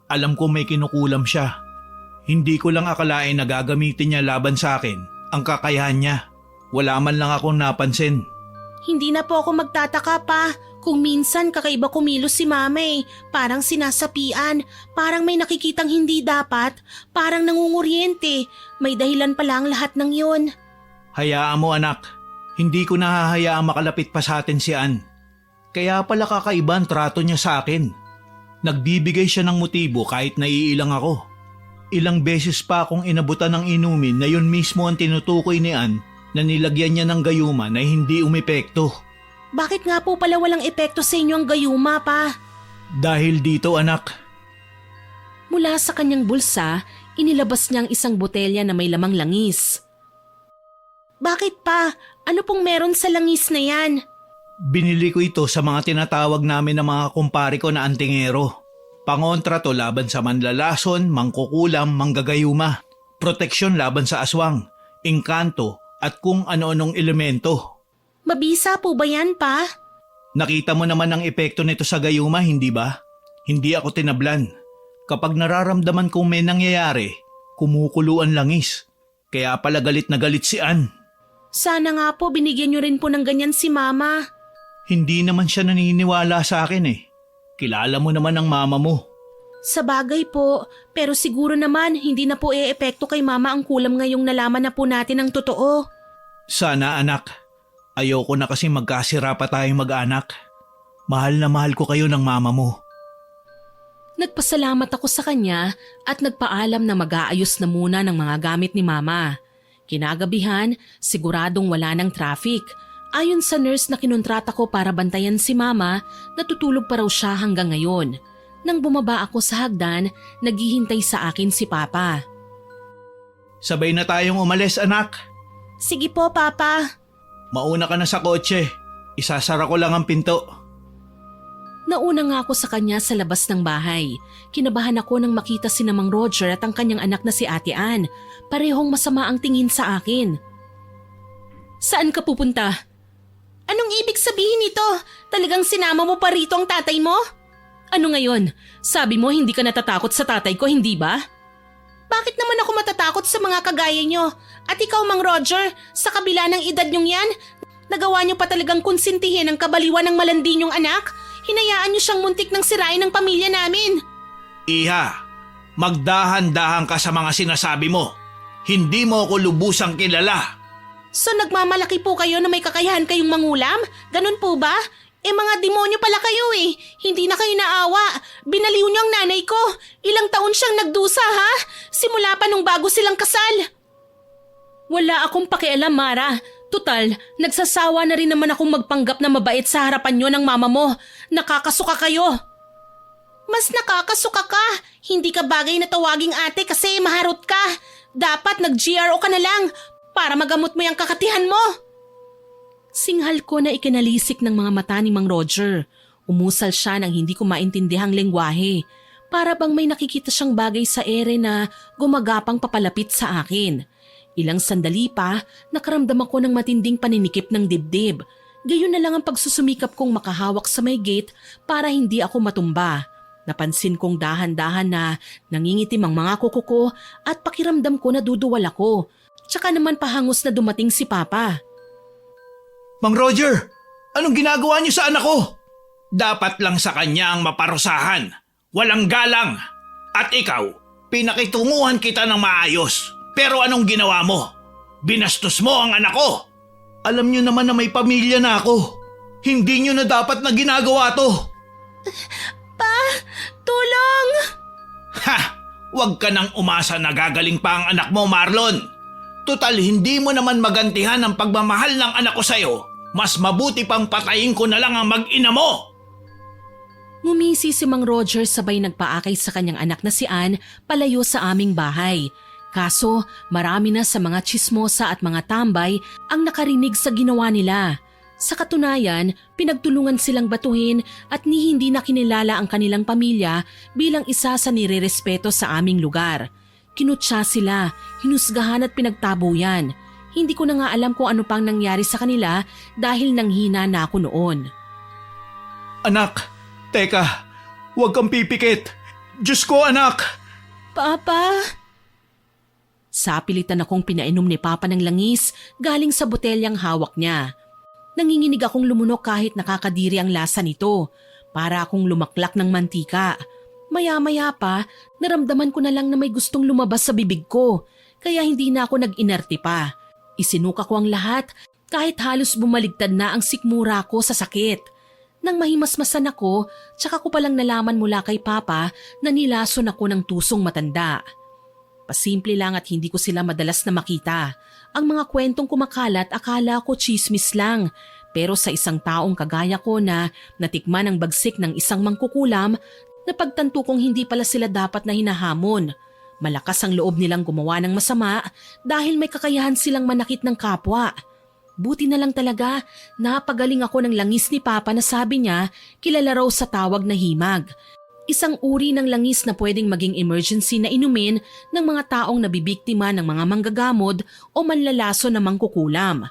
Alam ko may kinukulam siya. Hindi ko lang akalain na gagamitin niya laban sa akin ang kakayahan niya. Wala man lang akong napansin. Hindi na po ako magtataka pa kung minsan kakaiba kumilos si Mama eh. Parang sinasapian, parang may nakikitang hindi dapat, parang nangunguryente. May dahilan pala ang lahat ng yun. Hayaan mo, anak. Hindi ko nahahayaang makalapit pa sa atin si Ann. Kaya pala kakaiba ang trato niya sa akin. Nagbibigay siya ng motibo kahit naiilang ako. Ilang beses pa akong inabutan ng inumin na yun mismo ang tinutukoy ni Ann na nilagyan niya ng gayuma na hindi umepekto. Bakit nga po pala walang epekto sa inyo ang gayuma, Pa? Dahil dito, anak. Mula sa kanyang bulsa, inilabas niya ang isang botelya na may lamang langis. Bakit, Pa? Ano pong meron sa langis na yan? Binili ko ito sa mga tinatawag namin ng mga kumpare ko na antingero. Pangontra to laban sa manlalason, mangkukulam, manggagayuma. Proteksyon laban sa aswang, engkanto at kung ano-anong elemento. Mabisa po ba yan, Pa? Nakita mo naman ang epekto nito sa gayuma, hindi ba? Hindi ako tinablan. Kapag nararamdaman kong may nangyayari, kumukulo ang langis. Kaya pala galit na galit si Ann. Sana nga po binigyan niyo rin po ng ganyan si Mama. Hindi naman siya naniniwala sa akin eh. Kilala mo naman ang mama mo. Sa bagay po, pero siguro naman hindi na po e-epekto kay Mama ang kulam ngayong nalaman na po natin ang totoo. Sana, anak. Ayoko na kasi magkasira pa tayong mag-anak. Mahal na mahal ko kayo ng mama mo. Nagpasalamat ako sa kanya at nagpaalam na mag-aayos na muna ng mga gamit ni Mama. Kinagabihan, siguradong wala ng traffic. Ayon sa nurse na kinontrata ko para bantayan si Mama, natutulog pa raw siya hanggang ngayon. Nang bumaba ako sa hagdan, naghihintay sa akin si Papa. Sabay na tayong umalis, anak. Sige po, Papa. Mauna ka na sa kotse. Isasara ko lang ang pinto. Nauna nga ako sa kanya sa labas ng bahay. Kinabahan ako nang makita si Mang Roger at ang kanyang anak na si Ate Ann. Parehong masama ang tingin sa akin. Saan ka pupunta? Anong ibig sabihin nito? Talagang sinama mo pa rito ang tatay mo? Ano ngayon? Sabi mo hindi ka natatakot sa tatay ko, hindi ba? Bakit naman ako matatakot sa mga kagaya nyo? At ikaw, Mang Roger, sa kabila ng edad nyong yan, nagawa nyo pa talagang konsintihin ang kabaliwan ng malandi nyong anak? Hinayaan nyo siyang muntik ng sirain ng pamilya namin. Iha, magdahan-dahan ka sa mga sinasabi mo. Hindi mo ako lubusang kilala. So nagmamalaki po kayo na may kakayahan kayong mangulam? Ganun po ba? Mga demonyo pala kayo eh. Hindi na kayo naawa. Binaliw niyo ang nanay ko. Ilang taon siyang nagdusa ha? Simula pa nung bago silang kasal. Wala akong pakialam, Mara. Tutal, nagsasawa na rin naman akong magpanggap na mabait sa harapan nyo ng mama mo. Nakakasuka kayo. Mas nakakasuka ka. Hindi ka bagay na tawaging ate kasi maharot ka. Dapat nag-GRO ka na lang para magamot mo yung kakatihan mo. Singhal ko na ikinalisik ng mga mata ni Mang Roger. Umusal siya ng hindi ko maintindihang lengguwahe. Para bang may nakikita siyang bagay sa ere na gumagapang papalapit sa akin. Ilang sandali pa, nakaramdam ako ng matinding paninikip ng dibdib. Gayon na lang ang pagsusumikap kong makahawak sa may gate para hindi ako matumba. Napansin kong dahan-dahan na nangingitim ang mga kuko ko at pakiramdam ko na duduwal ako. Tsaka naman pahangos na dumating si Papa. Mang Roger, anong ginagawa niyo sa anak ko? Dapat lang sa kanya ang maparusahan. Walang galang. At ikaw, pinakitunguhan kita ng maayos. Pero anong ginawa mo? Binastos mo ang anak ko. Alam niyo naman na may pamilya na ako. Hindi niyo na dapat na ginagawa to. Pa, tulong! Ha! Huwag ka nang umasa na gagaling pa ang anak mo, Marlon. Tutal, hindi mo naman magantihan ang pagmamahal ng anak ko sa'yo. Mas mabuti pang patayin ko na lang ang mag-ina mo. Ngumisi si Mang Roger sabay nagpaakay sa kanyang anak na si Ann palayo sa aming bahay. Kaso marami na sa mga tsismosa at mga tambay ang nakarinig sa ginawa nila. Sa katunayan, pinagtulungan silang batuhin at ni hindi na kinilala ang kanilang pamilya bilang isa sa nirerespeto sa aming lugar. Kinutsa sila, hinusgahan at pinagtabuyan. Hindi ko na nga alam kung ano pang nangyari sa kanila dahil nanghina na ako noon. Anak, teka, huwag kang pipikit. Diyos ko, anak! Papa? Sapilitan akong pinainom ni Papa ng langis galing sa botelyang hawak niya. Nanginginig akong lumunok kahit nakakadiri ang lasa nito. Para akong lumaklak ng mantika. Maya-maya pa, naramdaman ko na lang na may gustong lumabas sa bibig ko. Kaya hindi na ako nag-inerte pa. Isinuka ko ang lahat kahit halos bumaligtad na ang sikmura ko sa sakit. Nang mahimasmasan ako, tsaka ko palang nalaman mula kay Papa na nilason ako ng tusong matanda. Pasimple lang at hindi ko sila madalas na makita. Ang mga kwentong kumakalat akala ko chismis lang. Pero sa isang taong kagaya ko na natikman ang bagsik ng isang mangkukulam, napagtanto kong hindi pala sila dapat na hinahamon. Malakas ang loob nilang gumawa ng masama dahil may kakayahan silang manakit ng kapwa. Buti na lang talaga, napagaling ako ng langis ni Papa na sabi niya kilala raw sa tawag na himag. Isang uri ng langis na pwedeng maging emergency na inumin ng mga taong nabibiktima ng mga manggagamod o manlalaso na mangkukulam.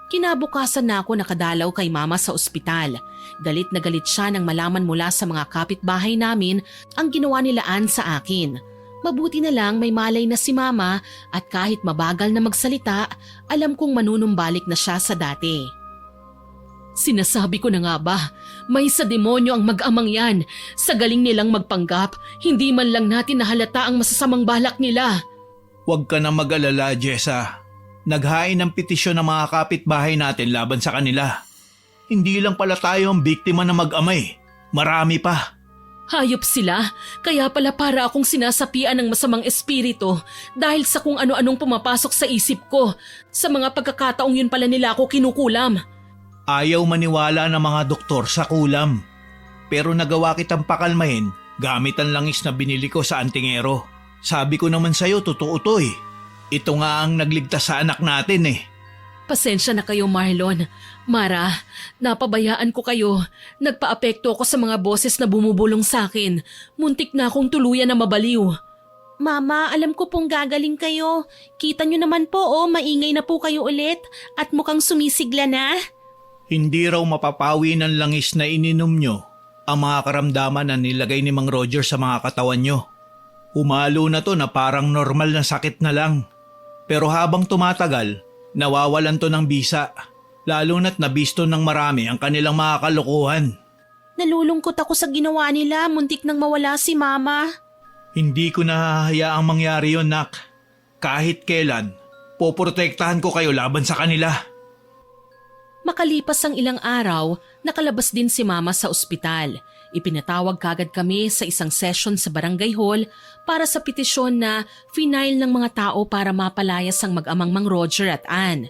Kinabukasan na ako nakadalaw kay Mama sa ospital. Galit na galit siya nang malaman mula sa mga kapitbahay namin ang ginawa nila Ann sa akin. Mabuti na lang may malay na si Mama at kahit mabagal na magsalita, alam kong manunumbalik na siya sa dati. Sinasabi ko na nga ba, may sa demonyo ang mag-amang yan. Sa galing nilang magpanggap, hindi man lang natin nahalata ang masasamang balak nila. Huwag ka na mag-alala, Jessa. Naghain ng petisyon ng mga kapitbahay natin laban sa kanila. Hindi lang pala tayo ang biktima na mag-amay. Marami pa. Hayop sila, kaya pala para akong sinasapian ng masamang espiritu dahil sa kung ano-anong pumapasok sa isip ko. Sa mga pagkakataong yun pala nila ako kinukulam. Ayaw maniwala ng mga doktor sa kulam. Pero nagawa kitang pakalmahin gamit ang langis na binili ko sa antingero. Sabi ko naman sa'yo, totoo to eh. Ito nga ang nagligtas sa anak natin eh. Pasensya na kayo, Marlon. Mara, napabayaan ko kayo. Nagpaapekto ako sa mga boses na bumubulong sa akin. Muntik na akong tuluyan na mabaliw. Mama, alam ko pong gagaling kayo. Kita nyo naman po maingay na po kayo ulit at mukhang sumisigla na. Hindi raw mapapawi ng langis na ininom nyo ang mga karamdaman na nilagay ni Mang Roger sa mga katawan nyo. Umalo na to na parang normal na sakit na lang. Pero habang tumatagal, nawawalan to ng bisa. Lalo na't nabisto ng marami ang kanilang mga kalokohan. Nalulungkot ako sa ginawa nila, muntik nang mawala si Mama. Hindi ko nahahayaang mangyari yon, Nak. Kahit kailan, Poprotektahan ko kayo laban sa kanila. Makalipas ang ilang araw, nakalabas din si Mama sa ospital. Ipinatawag kagad kami sa isang session sa barangay hall para sa petisyon na final ng mga tao para mapalayas ang mag-amang Mang Roger at Ann.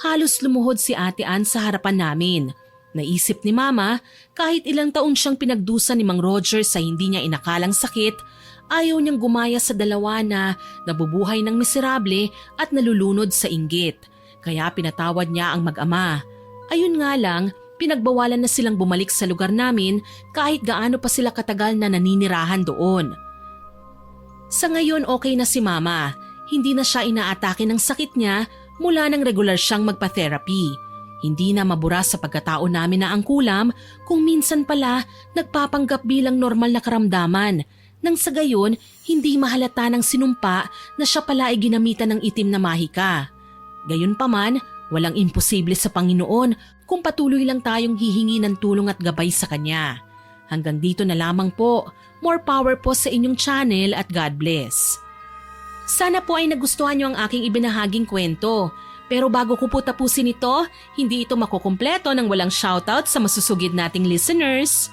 Halos lumuhod si Ate Ann sa harapan namin. Naisip ni Mama, kahit ilang taon siyang pinagdusa ni Mang Roger sa hindi niya inakalang sakit, ayaw niyang gumaya sa dalawa na nabubuhay ng miserable at nalulunod sa inggit. Kaya pinatawad niya ang mag-ama. Ayun nga lang, pinagbawalan na silang bumalik sa lugar namin kahit gaano pa sila katagal na naninirahan doon. Sa ngayon okay na si Mama. Hindi na siya inaatake ng sakit niya mula nang regular siyang magpa-therapy. Hindi na mabura sa pagkatao namin na ang kulam kung minsan pala nagpapanggap bilang normal na karamdaman. Nang sa gayon, hindi mahalata ng sinumpa na siya pala ay ginamitan ng itim na mahika. Gayunpaman, walang imposible sa Panginoon kung patuloy lang tayong hihingi ng tulong at gabay sa Kanya. Hanggang dito na lamang po. More power po sa inyong channel at God bless. Sana po ay nagustuhan niyo ang aking ibinahaging kwento. Pero bago ko po tapusin ito, hindi ito makukumpleto nang walang shoutout sa masusugid nating listeners.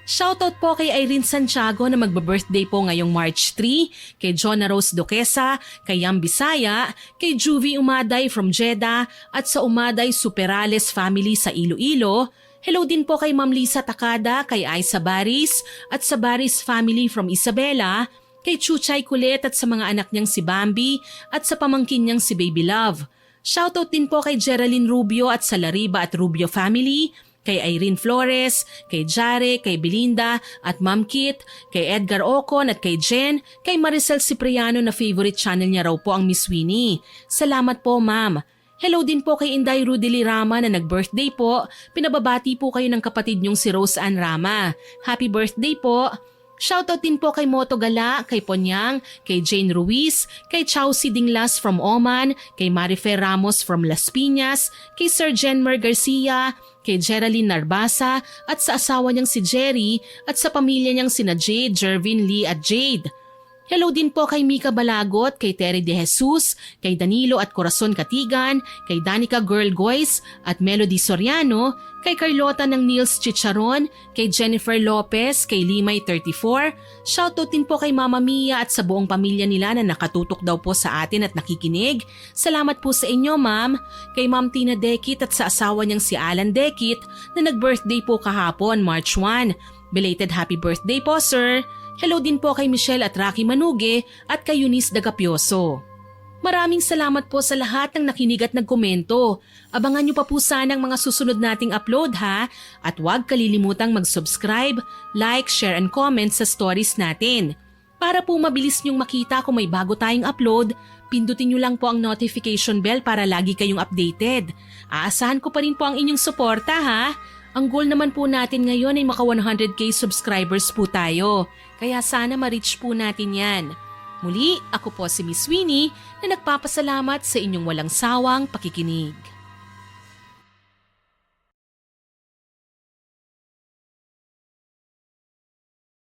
Shoutout po kay Irene Santiago na magbe-birthday po ngayong March 3, kay Jonna Rose Duquesa, kay Yam Bisaya, kay Juvie Umaday from Jeddah at sa Umaday Superales family sa Iloilo. Hello din po kay Ma'am Lisa Takada, kay Aiza Baris at sa Baris family from Isabela, kay Chuchay Kulit at sa mga anak niyang si Bambi at sa pamangkin niyang si Baby Love. Shoutout din po kay Geraldine Rubio at sa Lariba at Rubio family, kay Irene Flores, kay Jare, kay Belinda at Ma'am Kit, kay Edgar Ocon at kay Jen, kay Maricel Cipriano na favorite channel niya raw po ang Miss Winnie. Salamat po, Ma'am. Hello din po kay Inday Rudely Rama na nag-birthday po. Pinababati po kayo ng kapatid niyong si Rose Ann Rama. Happy birthday po! Shoutout din po kay Moto Gala, kay Ponyang, kay Jane Ruiz, kay Chaucy Dinglas from Oman, kay Marifer Ramos from Las Piñas, kay Sir Jenmer Garcia, kay Geraldine Narbasa at sa asawa niyang si Jerry at sa pamilya niyang sina Jade, Jervin, Lee at Jade. Hello din po kay Mika Balagot, kay Terry De Jesus, kay Danilo at Corazon Katigan, kay Danica Girl Goys at Melody Soriano, kay Carlota ng Nils Chicharon, kay Jennifer Lopez, kay Limay 34. Shoutout din po kay Mama Mia at sa buong pamilya nila na nakatutok daw po sa atin at nakikinig. Salamat po sa inyo, Ma'am. Kay Ma'am Tina Dekit at sa asawa niyang si Alan Dekit na nag-birthday po kahapon, March 1. Belated happy birthday po, sir. Hello din po kay Michelle at Rocky Manuge at kay Eunice Dagapioso. Maraming salamat po sa lahat ng nakinig at nagkomento. Abangan niyo pa po sana ang mga susunod nating upload ha, at huwag kalilimutang mag-subscribe, like, share and comment sa stories natin. Para po mabilis niyong makita kung may bago tayong upload, pindutin niyo lang po ang notification bell para lagi kayong updated. Aasahan ko pa rin po ang inyong suporta ha. Ang goal naman po natin ngayon ay maka 100k subscribers po tayo. Kaya sana ma-reach po natin yan. Muli, ako po si Miss Winnie na nagpapasalamat sa inyong walang sawang pakikinig.